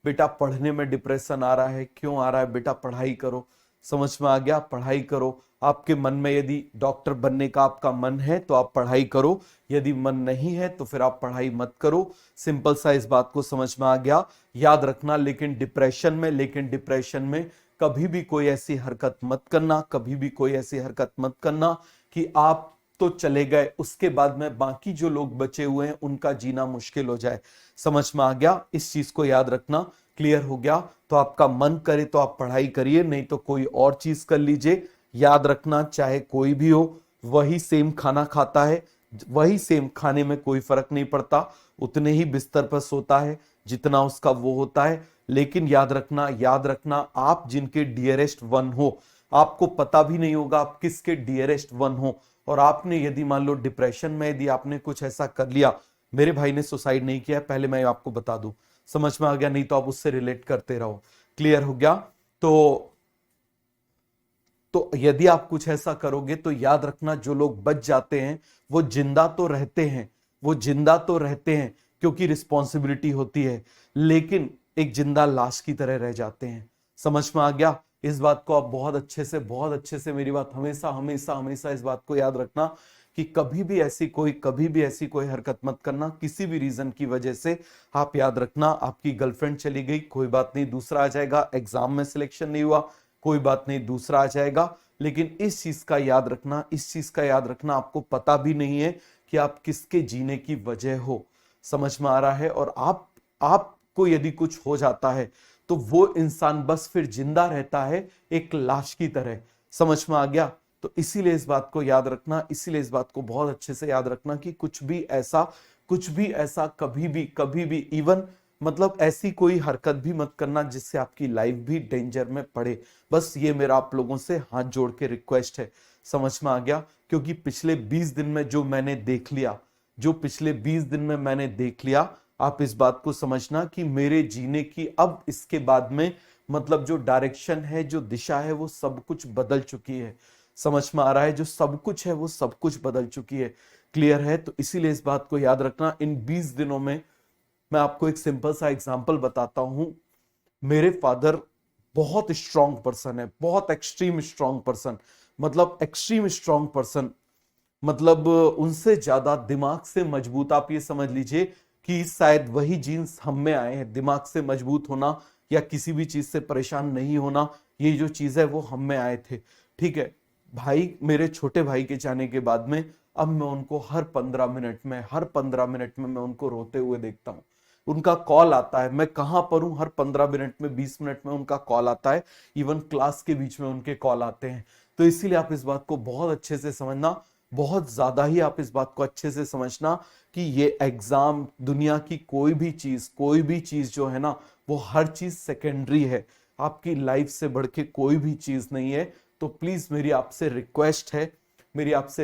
Speaker 1: बेटा पढ़ने में डिप्रेशन आ रहा है, क्यों आ रहा है? बेटा पढ़ाई करो। समझ में आ गया? पढ़ाई करो। आपके मन में यदि डॉक्टर बनने का आपका मन है तो आप पढ़ाई करो, यदि मन नहीं है तो फिर आप पढ़ाई मत करो। सिंपल सा, इस बात को समझ में आ गया? याद रखना। लेकिन डिप्रेशन में कभी भी कोई ऐसी हरकत मत करना, कभी भी कोई ऐसी हरकत मत करना कि आप तो चले गए, उसके बाद में बाकी जो लोग बचे हुए हैं उनका जीना मुश्किल हो जाए। समझ में आ गया? इस चीज को याद रखना। क्लियर हो गया? तो आपका मन करे तो आप पढ़ाई करिए, नहीं तो कोई और चीज कर लीजिए। याद रखना, चाहे कोई भी हो, वही सेम खाना खाता है, वही सेम खाने में कोई फर्क नहीं पड़ता, उतने ही बिस्तर पर सोता है जितना उसका वो होता है। लेकिन याद रखना, आप जिनके डियरेस्ट वन हो, आपको पता भी नहीं होगा आप किसके डियरेस्ट वन हो, और आपने यदि मान लो डिप्रेशन में यदि आपने कुछ ऐसा कर लिया, मेरे भाई ने सुसाइड नहीं किया, पहले मैं आपको बता दूं। समझ में आ गया? नहीं तो आप उससे रिलेट करते रहो। क्लियर हो गया? तो यदि आप कुछ ऐसा करोगे तो याद रखना, जो लोग बच जाते हैं वो जिंदा तो रहते हैं, क्योंकि रिस्पॉन्सिबिलिटी होती है, लेकिन एक जिंदा लाश की तरह रह जाते हैं। समझ में आ गया? इस बात को आप बहुत अच्छे से मेरी बात हमेशा हमेशा हमेशा इस बात को याद रखना कि कभी भी ऐसी कोई हरकत मत करना किसी भी रीजन की वजह से। आप याद रखना, आपकी गर्लफ्रेंड चली गई, कोई बात नहीं, दूसरा आ जाएगा। एग्जाम में सिलेक्शन नहीं हुआ, कोई बात नहीं, दूसरा आ जाएगा। लेकिन इस चीज का याद रखना, आपको पता भी नहीं है कि आप किसके जीने की वजह हो। समझ में आ रहा है? और आपको यदि कुछ हो जाता है तो वो इंसान बस फिर जिंदा रहता है एक लाश की तरह। समझ में आ गया? तो इसीलिए इस बात को याद रखना, इसीलिए इस बात को बहुत अच्छे से याद रखना कि कुछ भी ऐसा कभी भी इवन मतलब ऐसी कोई हरकत भी मत करना जिससे आपकी लाइफ भी डेंजर में पड़े। बस ये मेरा आप लोगों से हाथ जोड़ के रिक्वेस्ट है। समझ में आ गया? क्योंकि पिछले 20 दिन में जो मैंने देख लिया, आप इस बात को समझना कि मेरे जीने की अब इसके बाद में मतलब जो डायरेक्शन है, जो दिशा है, वो सब कुछ बदल चुकी है। समझ में आ रहा है? जो सब कुछ है वो सब कुछ बदल चुकी है। क्लियर है? तो इसीलिए इस बात को याद रखना। इन 20 दिनों में मैं आपको एक सिंपल सा एग्जांपल बताता हूं। मेरे फादर बहुत स्ट्रांग पर्सन है, बहुत एक्सट्रीम स्ट्रांग पर्सन, मतलब उनसे ज्यादा दिमाग से मजबूत। आप ये समझ लीजिए कि शायद वही जीन्स हम में आए हैं, दिमाग से मजबूत होना या किसी भी चीज से परेशान नहीं होना, ये जो चीज है वो हम में आए थे। ठीक है भाई, मेरे छोटे भाई के जाने के बाद में अब मैं उनको हर 15 मिनट में मैं उनको रोते हुए देखता हूँ। उनका कॉल आता है, मैं कहां पर हूं, हर 15 मिनट में 20 मिनट में उनका कॉल आता है। इवन क्लास के बीच में उनके कॉल आते हैं। तो इसीलिए आप इस बात को बहुत अच्छे से समझना, बहुत ज्यादा ही आप इस बात को अच्छे से समझना कि ये एग्जाम, दुनिया की कोई भी चीज जो है ना, वो हर चीज सेकेंडरी है। आपकी लाइफ से बढ़ के कोई भी चीज नहीं है। तो प्लीज मेरी आपसे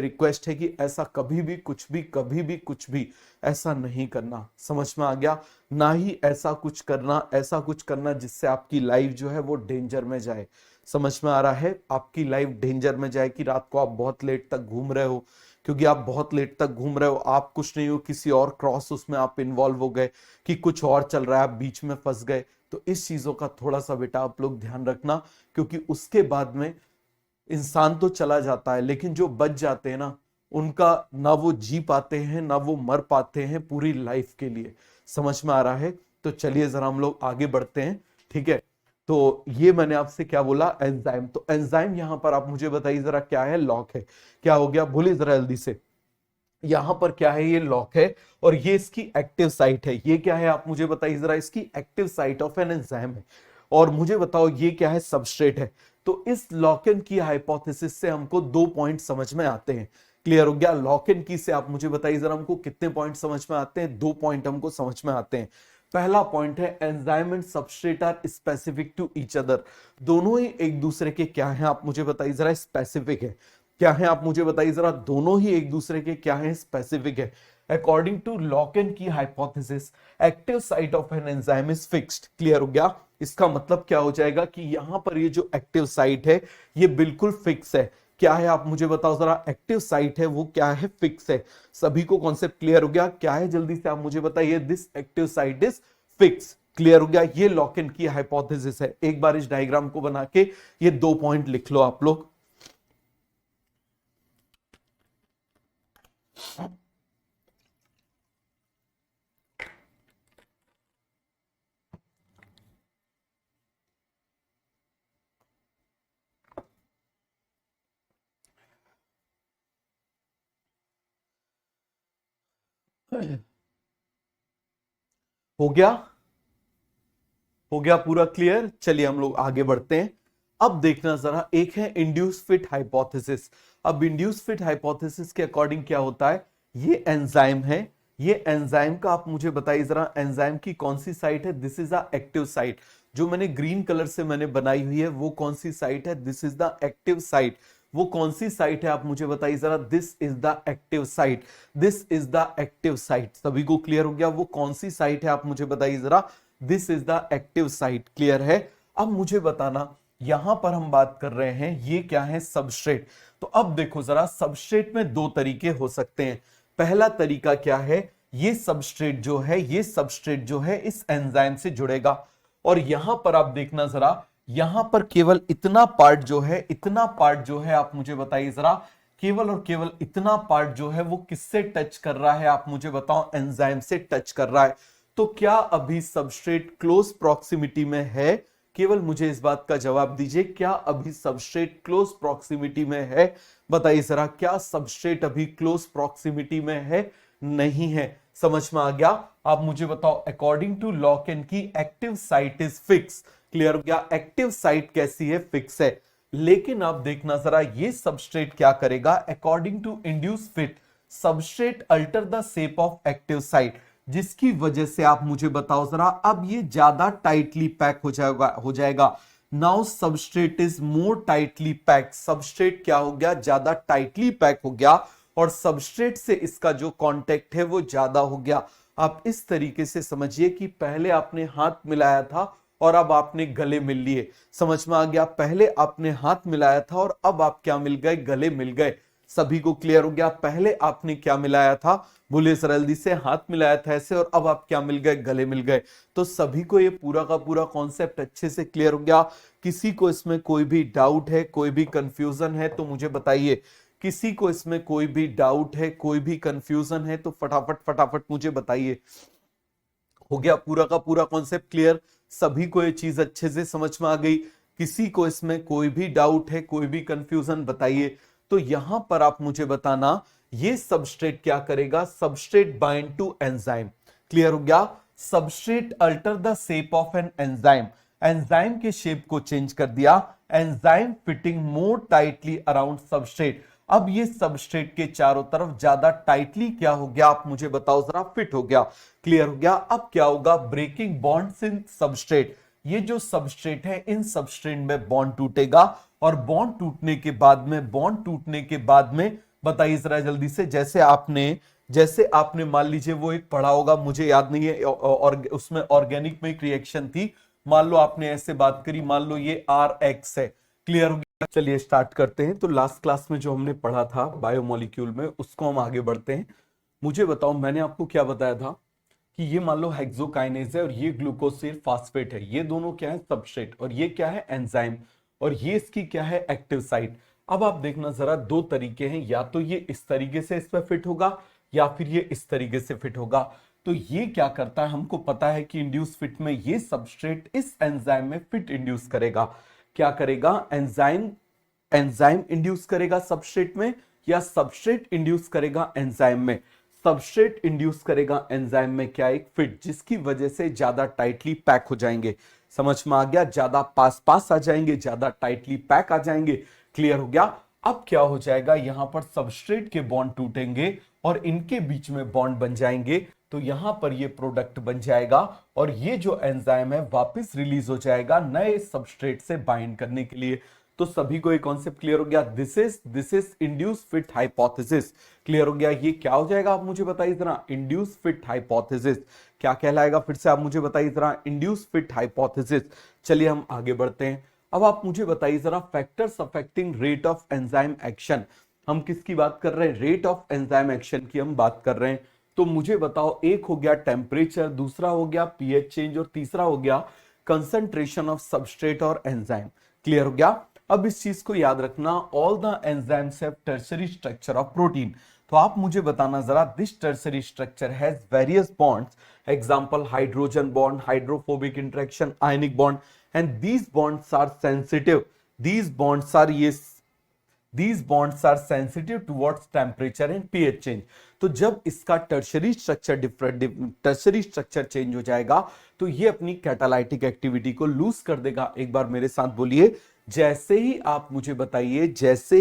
Speaker 1: रिक्वेस्ट है कि ऐसा कभी भी कुछ भी ऐसा नहीं करना। समझ में आ गया? ना ही ऐसा कुछ करना जिससे आपकी लाइफ जो है वो डेंजर में जाए। समझ में आ रहा है? आपकी लाइफ डेंजर में जाए कि रात को आप बहुत लेट तक घूम रहे हो, क्योंकि आप बहुत लेट तक घूम रहे हो, आप कुछ नहीं हो, किसी और क्रॉस उसमें आप इन्वॉल्व हो गए, कि कुछ और चल रहा है, आप बीच में फंस गए। तो इस चीजों का थोड़ा सा बेटा आप लोग ध्यान रखना, क्योंकि उसके बाद में इंसान तो चला जाता है, लेकिन जो बच जाते हैं ना, उनका ना वो जी पाते हैं ना वो मर पाते हैं पूरी लाइफ के लिए। समझ में आ रहा है? तो चलिए जरा हम लोग आगे बढ़ते हैं। ठीक है, तो ये मैंने आपसे क्या बोला, एंजाइम। तो एंजाइम यहां पर आप मुझे बताइए जरा क्या है? लॉक है। क्या हो गया? बोलिए जरा जल्दी से। यहां पर क्या है? ये लॉक है, और ये इसकी एक्टिव साइट है। ये क्या है? आप मुझे बताइए जरा। इसकी active site of an enzyme है। और मुझे बताओ ये क्या है? सबस्ट्रेट है। तो इस लॉक एंड की हाइपोथेसिस से हमको 2 पॉइंट समझ में आते हैं। क्लियर हो गया? लॉक एंड की से आप मुझे बताइए जरा, हमको कितने पॉइंट समझ में आते हैं? 2 पॉइंट हमको समझ में आते हैं। पहला पॉइंट है, enzyme and substrate are specific to each other. दोनों ही एक दूसरे के क्या हैं? आप मुझे बताइए जरा। स्पेसिफिक है। क्या है? आप मुझे बताइए जरा। दोनों ही एक दूसरे के क्या है? स्पेसिफिक है। अकॉर्डिंग टू लॉक एंड की hypothesis, active site of an enzyme is fixed. Clear हो गया? इसका मतलब क्या हो जाएगा कि यहां पर ये जो एक्टिव साइट है ये बिल्कुल फिक्स है। क्या है? आप मुझे बताओ जरा। एक्टिव साइट है वो क्या है? फिक्स है। सभी को कॉन्सेप्ट क्लियर हो गया? क्या है? जल्दी से आप मुझे बताइए। This active site is fix. Clear हो गया? ये लॉक इन की हाइपोथेसिस है। एक बार इस डायग्राम को बना के ये 2 पॉइंट लिख लो आप लोग। हो गया? हो गया पूरा क्लियर? चलिए हम लोग आगे बढ़ते हैं। अब देखना जरा, एक है इंड्यूस फिट हाइपोथेसिस। अब इंड्यूस फिट हाइपोथेसिस के अकॉर्डिंग क्या होता है, ये एंजाइम है, ये एंजाइम का आप मुझे बताइए जरा, एंजाइम की कौन सी साइट है? This is the active site. जो मैंने ग्रीन कलर से मैंने बनाई हुई है वो कौन सी साइट है? This is the active site. वो कौन सी साइट है आप मुझे बताइए जरा? This is the active site. This is the active site. सभी को क्लियर हो गया? वो कौन सी साइट है आप मुझे बताइए जरा? This is the active site. Clear है? अब मुझे बताना, यहां पर हम बात कर रहे हैं ये क्या है? सबस्ट्रेट। तो अब देखो जरा, सबस्ट्रेट में दो तरीके हो सकते हैं। पहला तरीका क्या है, ये सबस्ट्रेट जो है, ये सबस्ट्रेट जो है इस एंजाइम से जुड़ेगा, और यहां पर आप देखना जरा, यहां पर केवल इतना पार्ट जो है, इतना पार्ट जो है आप मुझे बताइए जरा, केवल और केवल इतना पार्ट जो है वो किससे टच कर रहा है? आप मुझे बताओ। एंजाइम से टच कर रहा है। तो क्या अभी सबस्ट्रेट क्लोज प्रॉक्सिमिटी में है? केवल मुझे इस बात का जवाब दीजिए, क्या अभी सबस्ट्रेट क्लोज प्रॉक्सिमिटी में है? बताइए जरा, क्या सबस्ट्रेट अभी क्लोज प्रॉक्सिमिटी में है? नहीं है। समझ में आ गया? आप मुझे बताओ, अकॉर्डिंग टू लॉक-इन की active site is fix. Clear हो गया? एक्टिव साइट कैसी है? फिक्स है। लेकिन आप देखना जरा, ये सबस्ट्रेट क्या करेगा? According to induced fit, substrate alter the shape of active site, जिसकी वजह से आप मुझे बताओ जरा, अब ये ज्यादा टाइटली पैक हो जाएगा। Now substrate is more tightly pack. Substrate क्या हो गया? ज्यादा टाइटली पैक हो गया, और सबस्ट्रेट से इसका जो कांटेक्ट है वो ज्यादा हो गया। आप इस तरीके से समझिए कि पहले आपने हाथ मिलाया था और अब आपने गले मिल लिए। समझ में आ गया? पहले आपने हाथ मिलाया था और अब आप क्या मिल गए? गले मिल गए। सभी को क्लियर हो गया? पहले आपने क्या मिलाया था? बोले सर जल्दी से, हाथ मिलाया था ऐसे, और अब आप क्या मिल गए? गले मिल गए। तो सभी को ये पूरा का पूरा कॉन्सेप्ट अच्छे से क्लियर हो गया? किसी को इसमें कोई भी डाउट है, कोई भी कंफ्यूजन है तो मुझे बताइए। किसी को इसमें कोई भी डाउट है, कोई भी कंफ्यूजन है तो फटाफट फटाफट मुझे बताइए। हो गया पूरा का पूरा कॉन्सेप्ट क्लियर? सभी को ये चीज अच्छे से समझ में आ गई? किसी को इसमें कोई भी डाउट है, कोई भी कंफ्यूजन बताइए। तो यहां पर आप मुझे बताना, ये सबस्ट्रेट क्या करेगा? Substrate bind to enzyme. Clear हो गया? Substrate alter the shape of an enzyme. Enzyme के शेप को चेंज कर दिया। Enzyme fitting more tightly around substrate. अब ये सबस्ट्रेट के चारों तरफ ज्यादा टाइटली क्या हो गया? आप मुझे बताओ जरा। फिट हो गया। क्लियर हो गया? अब क्या होगा? Breaking bonds in substrate. ये जो सबस्ट्रेट है, इन सबस्ट्रेट में बॉन्ड टूटेगा, और बॉन्ड टूटने के बाद में, बॉन्ड टूटने के बाद में बताइए जरा जल्दी से, जैसे आपने मान लीजिए वो एक पढ़ा होगा, मुझे याद नहीं है, और उसमें ऑर्गेनिक में एक रिएक्शन थी। मान लो आपने ऐसे बात करी, मान लो ये RX है। क्लियर हो गया? चलिए स्टार्ट करते हैं। तो लास्ट क्लास में जो हमने पढ़ा था बायोमोलिक्यूल में, उसको हम आगे बढ़ते हैं। मुझे बताओ, मैंने आपको क्या बताया था कि ये मान लो हेक्सोकाइनेज है और ये ग्लूकोसिल फास्फेट है। ये दोनों क्या है? सबस्ट्रेट। और ये क्या है? एंजाइम। और ये इसकी क्या है? Active site. अब आप देखना जरा, दो तरीके हैं, या तो ये इस तरीके से इस पर फिट होगा, या फिर ये इस तरीके से फिट होगा। तो ये क्या करता है? हमको पता है कि इंड्यूस फिट में ये सबस्ट्रेट इस एंजाइम में फिट इंड्यूस करेगा। क्या करेगा? एंजाइम इंड्यूस करेगा सबस्ट्रेट में, या सबस्ट्रेट इंड्यूस करेगा एंजाइम में? सबस्ट्रेट इंड्यूस करेगा एंजाइम में क्या? एक फिट, जिसकी वजह से ज्यादा टाइटली पैक हो जाएंगे। समझ में आ गया? ज्यादा पास पास आ जाएंगे, ज्यादा टाइटली पैक आ जाएंगे। क्लियर हो गया? अब क्या हो जाएगा? यहां पर सबस्ट्रेट के बॉन्ड टूटेंगे और इनके बीच में बॉन्ड बन जाएंगे। तो यहां पर ये प्रोडक्ट बन जाएगा, और ये जो एंजाइम है वापस रिलीज हो जाएगा नए सबस्ट्रेट से बाइंड करने के लिए। तो सभी को ये कॉन्सेप्ट क्लियर हो गया? This is induce fit hypothesis. Clear हो गया? ये क्या हो जाएगा? आप मुझे बताइए जरा। इंड्यूस फिट हाइपोथेसिस क्या कहलाएगा? फिर से आप मुझे बताइए जरा। Induce fit hypothesis. चलिए हम आगे बढ़ते हैं। अब आप मुझे बताइए जरा, factors affecting rate of enzyme action. हम किसकी बात कर रहे हैं? रेट ऑफ एंजाइम एक्शन की हम बात कर रहे हैं। तो मुझे बताओ, एक हो गया टेम्परेचर, दूसरा हो गया पीएच चेंज और तीसरा हो गया कंसंट्रेशन ऑफ सबस्ट्रेट और एंजाइम। क्लियर हो गया। अब इस चीज को याद रखना, all the enzymes have tertiary structure of protein. तो आप मुझे बताना जरा, this tertiary structure has various bonds, example hydrogen bond, hydrophobic interaction, ionic bond, and these bonds are sensitive, these bonds are sensitive towards temperature and pH change। तो जब इसका tertiary structure change हो जाएगा तो ये अपनी कैटालाइटिक एक्टिविटी को loose कर देगा। एक बार मेरे साथ बोलिए, जैसे ही आप मुझे बताइए, जैसे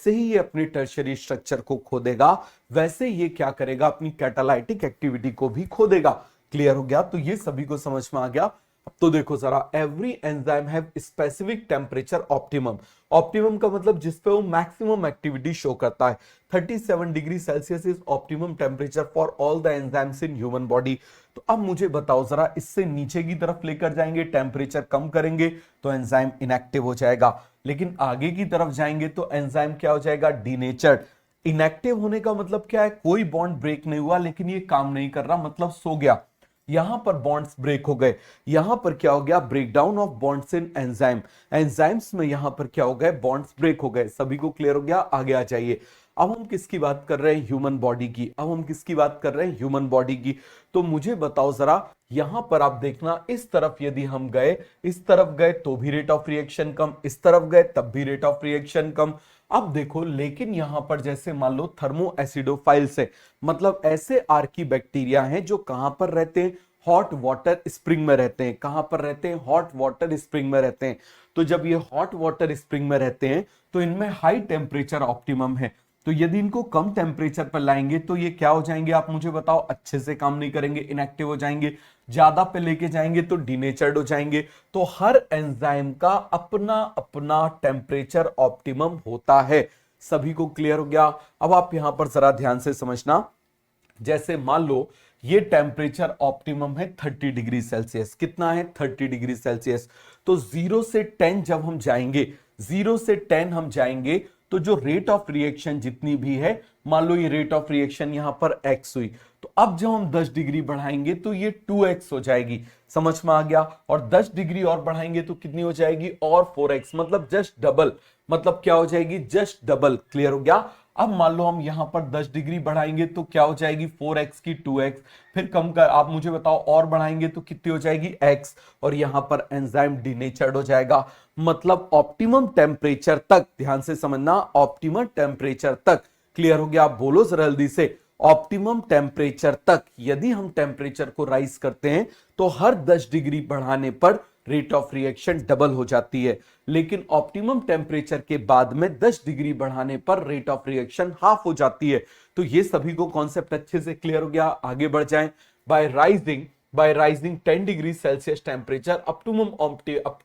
Speaker 1: ही ये अपनी टर्शरी स्ट्रक्चर को खो देगा, वैसे ये क्या करेगा, अपनी कैटालाइटिक एक्टिविटी को भी खो देगा। क्लियर हो गया। तो ये सभी को समझ में आ गया। अब तो देखो जरा, every enzyme have specific temperature optimum. Optimum का मतलब जिस पे वो मैक्सिमम एक्टिविटी शो करता है। 37 degree Celsius is optimum temperature for all the enzymes in human body. तो अब मुझे बताओ जरा, इससे नीचे की तरफ लेकर जाएंगे, टेम्परेचर कम करेंगे तो एंजाइम इनएक्टिव हो जाएगा, लेकिन आगे की तरफ जाएंगे तो एंजाइम क्या हो जाएगा, डीनेचर्ड। इनएक्टिव होने का मतलब क्या है, कोई बॉन्ड ब्रेक नहीं हुआ लेकिन ये काम नहीं कर रहा, मतलब सो गया। यहां पर बॉन्ड्स ब्रेक हो गए, यहां पर क्या हो गया, breakdown of bonds in enzyme. Enzymes में यहां पर क्या हो गए, बॉन्ड्स ब्रेक हो गए। सभी को क्लियर हो गया। आगे आ जाइए। अब हम किसकी बात कर रहे हैं, ह्यूमन बॉडी की। अब हम किसकी बात कर रहे हैं, ह्यूमन बॉडी की। तो मुझे बताओ जरा, यहां पर आप देखना, इस तरफ यदि हम गए, इस तरफ गए तो भी रेट ऑफ रिएक्शन कम, इस तरफ गए तब भी रेट ऑफ रिएक्शन कम। अब देखो, लेकिन यहां पर जैसे मान लो थर्मो एसिडोफाइल्स है, मतलब ऐसे आर्की बैक्टीरिया हैं जो कहां पर रहते हैं, हॉट वाटर स्प्रिंग में रहते हैं। कहां पर रहते हैं, हॉट वाटर स्प्रिंग में रहते हैं। तो जब ये हॉट वाटर स्प्रिंग में रहते हैं तो इनमें हाई टेम्परेचर ऑप्टिमम है। तो यदि इनको कम टेम्परेचर पर लाएंगे तो ये क्या हो जाएंगे, आप मुझे बताओ, अच्छे से काम नहीं करेंगे, इनएक्टिव हो जाएंगे। ज्यादा पे लेके जाएंगे तो डीनेचर्ड हो जाएंगे। तो हर एंजाइम का अपना अपना टेम्परेचर ऑप्टिमम होता है। सभी को क्लियर हो गया। अब आप यहां पर जरा ध्यान से समझना, जैसे मान लो ये टेम्परेचर ऑप्टिमम है 30 डिग्री सेल्सियस। कितना है, 30 डिग्री सेल्सियस। तो 0 से 10 जब हम जाएंगे, 0 से 10 हम जाएंगे तो जो रेट ऑफ रिएक्शन जितनी भी है, मान लो ये रेट ऑफ रिएक्शन यहां पर x हुई, तो अब जब हम 10 डिग्री बढ़ाएंगे तो ये 2x हो जाएगी। समझ में आ गया। और 10 डिग्री और बढ़ाएंगे तो कितनी हो जाएगी, और 4x, मतलब जस्ट डबल। मतलब क्या हो जाएगी, जस्ट डबल। क्लियर हो गया। अब मान लो हम यहां पर 10 डिग्री बढ़ाएंगे तो क्या हो जाएगी, 4x की 2x। फिर कम कर, आप मुझे बताओ, और बढ़ाएंगे तो कितनी हो जाएगी, x। और यहां पर एंजाइम डीनेचर्ड हो जाएगा। मतलब ऑप्टिमम टेम्परेचर तक, ध्यान से समझना, ऑप्टिमम टेम्परेचर तक। क्लियर हो गया। बोलो जरा जल्दी से, ऑप्टिमम टेम्परेचर तक यदि हम टेम्परेचर को राइज करते हैं तो हर 10 डिग्री बढ़ाने पर रेट ऑफ रिएक्शन डबल हो जाती है, लेकिन ऑप्टिमम टेम्परेचर के बाद में 10 डिग्री बढ़ाने पर रेट ऑफ रिएक्शन हाफ हो जाती है। तो ये सभी को कॉन्सेप्ट अच्छे से क्लियर हो गया। आगे बढ़ जाएं। By rising 10 degree Celsius temperature up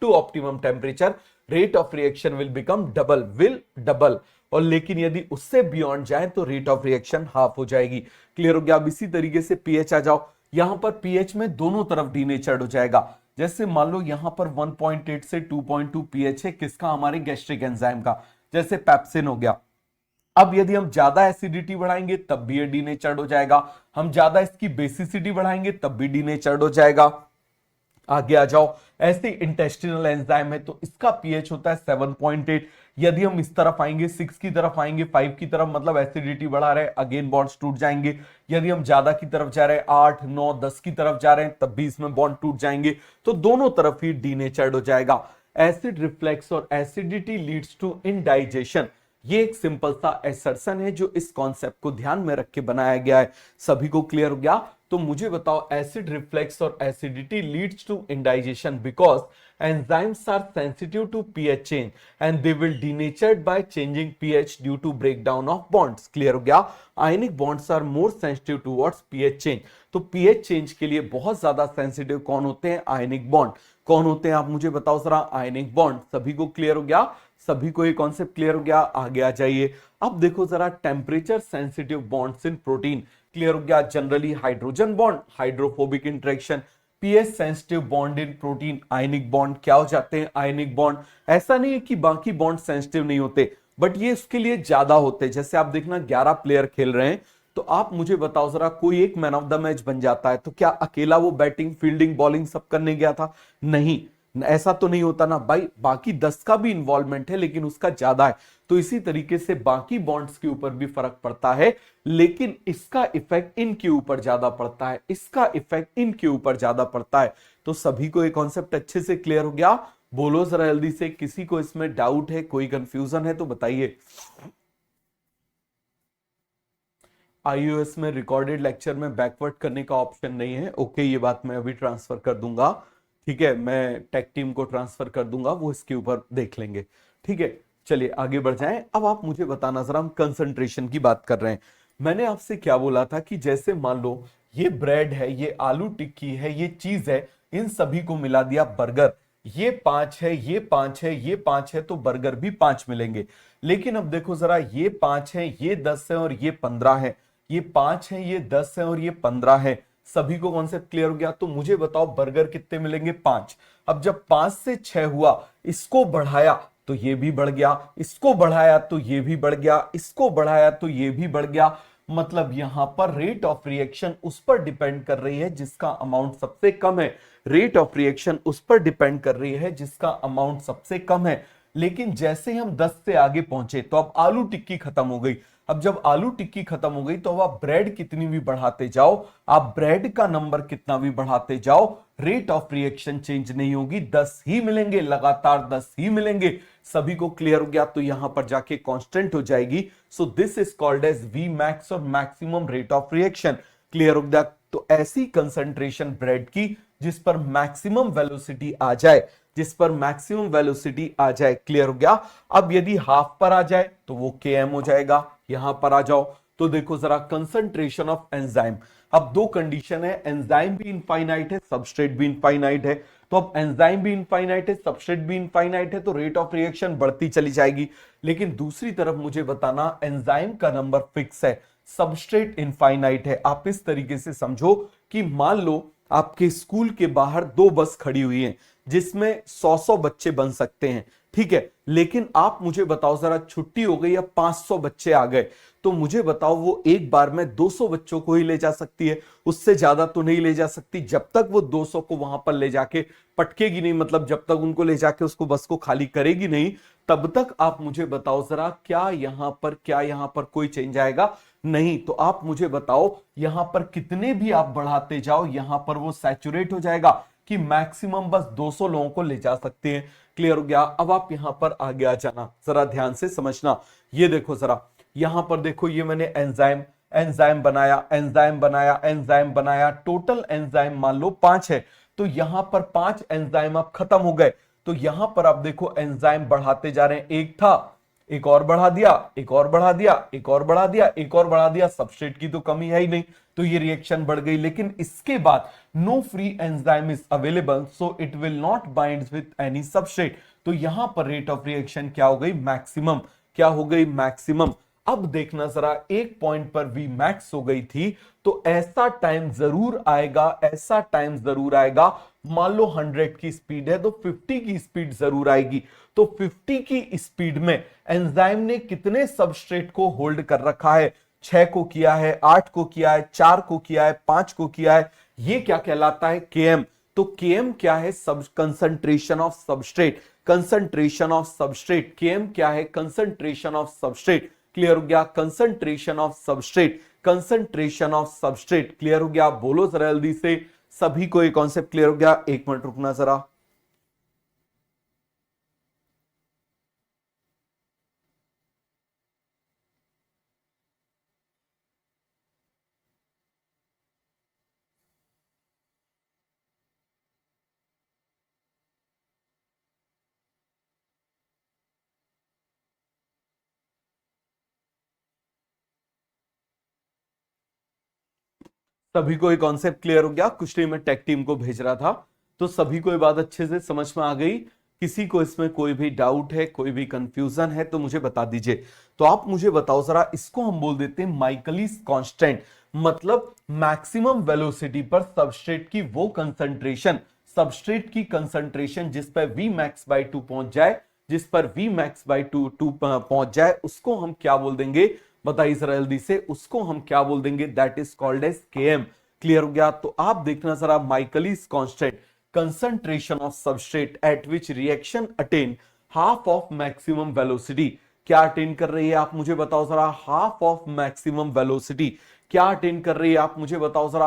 Speaker 1: to optimum temperature, rate of reaction will become double. और लेकिन यदि उससे बियॉन्ड जाए तो रेट ऑफ रिएक्शन हाफ हो जाएगी। क्लियर हो गया। अब इसी तरीके से पीएच आ जाओ। यहां पर पीएच में दोनों तरफ डीनेचर्ड हो जाएगा। जैसे मान लो यहां पर 1.8 से 2.2 पीएच है, किसका, हमारे गैस्ट्रिक एंजाइम का, जैसे पेप्सिन हो गया। अब यदि हम ज्यादा एसिडिटी बढ़ाएंगे तब भी ये डीनेचर्ड हो जाएगा, हम ज्यादा इसकी बेसिसिटी बढ़ाएंगे तब भी डीनेचर्ड हो जाएगा। आगे आ जाओ। ऐसे इंटेस्टिनल एंजाइम है तो इसका पीएच होता है 7.8। यदि हम इस तरफ आएंगे, 6 की तरफ आएंगे, 5 की तरफ, मतलब एसिडिटी बढ़ा रहे हैं, अगेन बॉन्ड्स टूट जाएंगे। यदि हम ज्यादा की तरफ जा रहे हैं, 8, 9, 10 की तरफ जा रहे हैं, तब भी इसमें बॉन्ड टूट जाएंगे। तो दोनों तरफ ही डीनेचर्ड हो जाएगा। एसिड रिफ्लेक्स और एसिडिटी लीड्स टू इनडाइजेशन, ये एक सिंपल सा एसर्शन है जो इस कॉन्सेप्ट को ध्यान में रख के बनाया गया है। सभी को क्लियर हो गया। तो मुझे बताओ, एसिड रिफ्लेक्स और acidity leads to indigestion because enzymes are sensitive to pH change and they will denatured by changing pH due to breakdown of bonds। Clear हो गया। आयनिक bonds are more sensitive towards pH change। तो pH change के लिए बहुत ज्यादा sensitive कौन होते हैं, आयनिक बॉन्ड। कौन होते हैं आप मुझे बताओ जरा, आयनिक बॉन्ड। सभी को क्लियर हो गया। सभी को ये कॉन्सेप्ट क्लियर हो गया। आगे आ जाइए। अब देखो जरा, temperature sensitive bonds in protein. Clear हो गया। Generally hydrogen bond, hydrophobic interaction. PH sensitive bond in protein, ionic bond क्या हो जाते हैं, आयनिक बॉन्ड। ऐसा नहीं है कि बाकी बॉन्ड सेंसिटिव नहीं होते, बट ये इसके लिए ज्यादा होते हैं। जैसे आप देखना 11 प्लेयर खेल रहे हैं तो तो आप मुझे बताओ जरा, कोई एक मैन ऑफ द मैच बन जाता है तो क्या अकेला वो बैटिंग फील्डिंग बॉलिंग सब करने गया था? नहीं, ऐसा तो नहीं होता ना भाई, बाकी 10 का भी इन्वॉल्वमेंट है लेकिन उसका ज्यादा है। तो इसी तरीके से बाकी बॉन्ड्स के ऊपर भी फर्क पड़ता है, लेकिन इसका इफेक्ट इनके ऊपर ज्यादा पड़ता है, इसका इफेक्ट इनके ऊपर ज्यादा पड़ता है। तो सभी को ये कॉन्सेप्ट अच्छे से क्लियर हो गया? बोलो जरा जल्दी से, किसी को इसमें डाउट है, कोई कंफ्यूजन है तो बताइए। iOS में रिकॉर्डेड लेक्चर में बैकवर्ड करने का ऑप्शन नहीं है। ओके, ये बात मैं अभी ट्रांसफर कर दूंगा। ठीक है, मैं टेक टीम को ट्रांसफर कर दूंगा, वो इसके ऊपर देख लेंगे। ठीक है, चलिए आगे बढ़ जाएं। अब आप मुझे बताना जरा, हम कंसंट्रेशन की बात कर रहे हैं। मैंने आपसे क्या बोला था कि जैसे मान लो ये ब्रेड है, ये आलू टिक्की है, ये चीज है, इन सभी को मिला दिया बर्गर। ये 5 है, ये 5 है, ये 5 है, तो बर्गर भी 5 मिलेंगे। लेकिन अब देखो जरा, ये 5 है, ये 10 है और ये 15 है। ये 5 है, ये 10 है और ये 15 है। सभी को कॉन्सेप्ट क्लियर हो गया? तो मुझे बताओ बर्गर कितने मिलेंगे? 5। अब जब 5 से 6 हुआ, इसको बढ़ाया तो ये भी बढ़ गया, इसको बढ़ाया तो ये भी बढ़ गया, इसको बढ़ाया तो ये भी बढ़ गया। मतलब यहां पर रेट ऑफ रिएक्शन उस पर डिपेंड कर रही है जिसका अमाउंट सबसे कम है। रेट ऑफ रिएक्शन उस पर डिपेंड कर रही है जिसका अमाउंट सबसे कम है। लेकिन जैसे हम 10 से आगे पहुंचे तो अब आलू टिक्की खत्म हो गई। अब जब आलू टिक्की खत्म हो गई तो अब आप ब्रेड कितनी भी बढ़ाते जाओ, आप ब्रेड का नंबर कितना भी बढ़ाते जाओ, रेट ऑफ रिएक्शन चेंज नहीं होगी, 10 ही मिलेंगे, लगातार 10 ही मिलेंगे। सभी को क्लियर हो गया? तो यहां पर जाके कांस्टेंट हो जाएगी। So this is called as V max और maximum rate of reaction. Clear हो गया? तो ऐसी कंसंट्रेशन ब्रेड की जिस पर मैक्सिमम वेलोसिटी आ जाए, जिस पर मैक्सिमम वेलोसिटी आ जाए। क्लियर हो गया? अब यदि हाफ पर आ जाए तो वो km हो जाएगा। यहां पर आ जाओ तो देखो जरा, कंसंट्रेशन ऑफ एंजाइम। अब दो कंडीशन है, एंजाइम भी इनफाइनाइट है, सबस्ट्रेट भी इनफाइनाइट है। तो अब एंजाइम भी इनफाइनाइट है, सबस्ट्रेट भी इनफाइनाइट है, तो रेट ऑफ रिएक्शन बढ़ती चली जाएगी। लेकिन दूसरी तरफ मुझे बताना, एंजाइम का नंबर फिक्स है, सबस्ट्रेट इनफाइनाइट है। आप इस तरीके से समझो कि मान लो आपके स्कूल के बाहर 2 बस खड़ी हुई हैं जिसमें 100 बच्चे बन सकते हैं। ठीक है, लेकिन आप मुझे बताओ जरा, छुट्टी हो गई या 500 बच्चे आ गए, तो मुझे बताओ वो एक बार में 200 बच्चों को ही ले जा सकती है, उससे ज्यादा तो नहीं ले जा सकती। जब तक वो 200 को वहां पर ले जाके पटकेगी नहीं, मतलब जब तक उनको ले जाके उसको बस को खाली करेगी नहीं, तब तक आप मुझे बताओ जरा, क्या यहां पर कोई चेंज आएगा? नहीं। तो आप मुझे बताओ, यहां पर कितने भी आप बढ़ाते जाओ, यहां पर वो सैचुरेट हो जाएगा कि मैक्सिमम बस 200 लोगों को ले जा सकते हैं। क्लियर हो गया? अब आप यहां पर आगे आ जाना, जरा ध्यान से समझना। ये देखो जरा, यहां पर देखो, ये मैंने एंजाइम एंजाइम बनाया, एंजाइम बनाया, एंजाइम बनाया, टोटल एंजाइम मान लो 5 है। तो यहां पर 5 एंजाइम अब खत्म हो गए। तो यहां पर आप देखो एंजाइम बढ़ाते जा रहे हैं, एक था, एक और बढ़ा दिया, एक और बढ़ा दिया, एक और बढ़ा दिया, एक और बढ़ा दिया। सबस्ट्रेट की तो कमी है ही नहीं, तो ये रिएक्शन बढ़ गई। लेकिन इसके बाद no free enzyme is available, so it will not bind with any substrate. तो यहां पर रेट ऑफ रिएक्शन क्या हो गई? मैक्सिमम। क्या हो गई? मैक्सिमम। अब देखना जरा, एक पॉइंट पर वी मैक्स हो गई थी, तो ऐसा टाइम जरूर आएगा, ऐसा टाइम जरूर आएगा, मान लो 100 की स्पीड है तो 50 की स्पीड जरूर आएगी। तो 50 की स्पीड में एंजाइम ने कितने सबस्ट्रेट को होल्ड कर रखा है? 6 को किया है, 8 को किया है, 4 को किया है, 5 को किया है। ये क्या कहलाता है? km। तो km क्या है? सब concentration of substrate. Concentration of substrate km क्या है? Concentration of substrate. क्लियर हो गया? Concentration of substrate, concentration of substrate. Clear हो गया? बोलो जरा जल्दी से, सभी को ये कॉन्सेप्ट क्लियर हो गया? एक मिनट रुकना जरा। सभी को ये कॉन्सेप्ट क्लियर हो गया? कुछ नहीं, मैं टेक टीम को भेज रहा था, तो सभी को ये बात अच्छे से समझ में आ गई? किसी को इसमें कोई भी डाउट है, कोई भी कंफ्यूजन है तो मुझे बता दीजिए। तो आप मुझे बताओ जरा, इसको हम बोल देते हैं माइकलिस कांस्टेंट, मतलब मैक्सिमम वेलोसिटी पर सबस्ट्रेट की वो कंसंट्रेशन, सबस्ट्रेट की कंसंट्रेशन जिस पर वी मैक्स बाई 2 पहुंच जाए, जिस पर वी मैक्स बाई टू पहुंच जाए, उसको हम क्या बोल देंगे? बताइए जरा जल्दी से, उसको हम क्या बोल देंगे, that is called as Km। Clear हो गया? तो आप देखना जरा, Michaelis constant concentration of substrate at which reaction attain half of maximum velocity. क्या अटेन कर रही है आप मुझे बताओ जरा, हाफ ऑफ मैक्सिमम वेलोसिटी। क्या अटेन कर रही है आप मुझे बताओ जरा,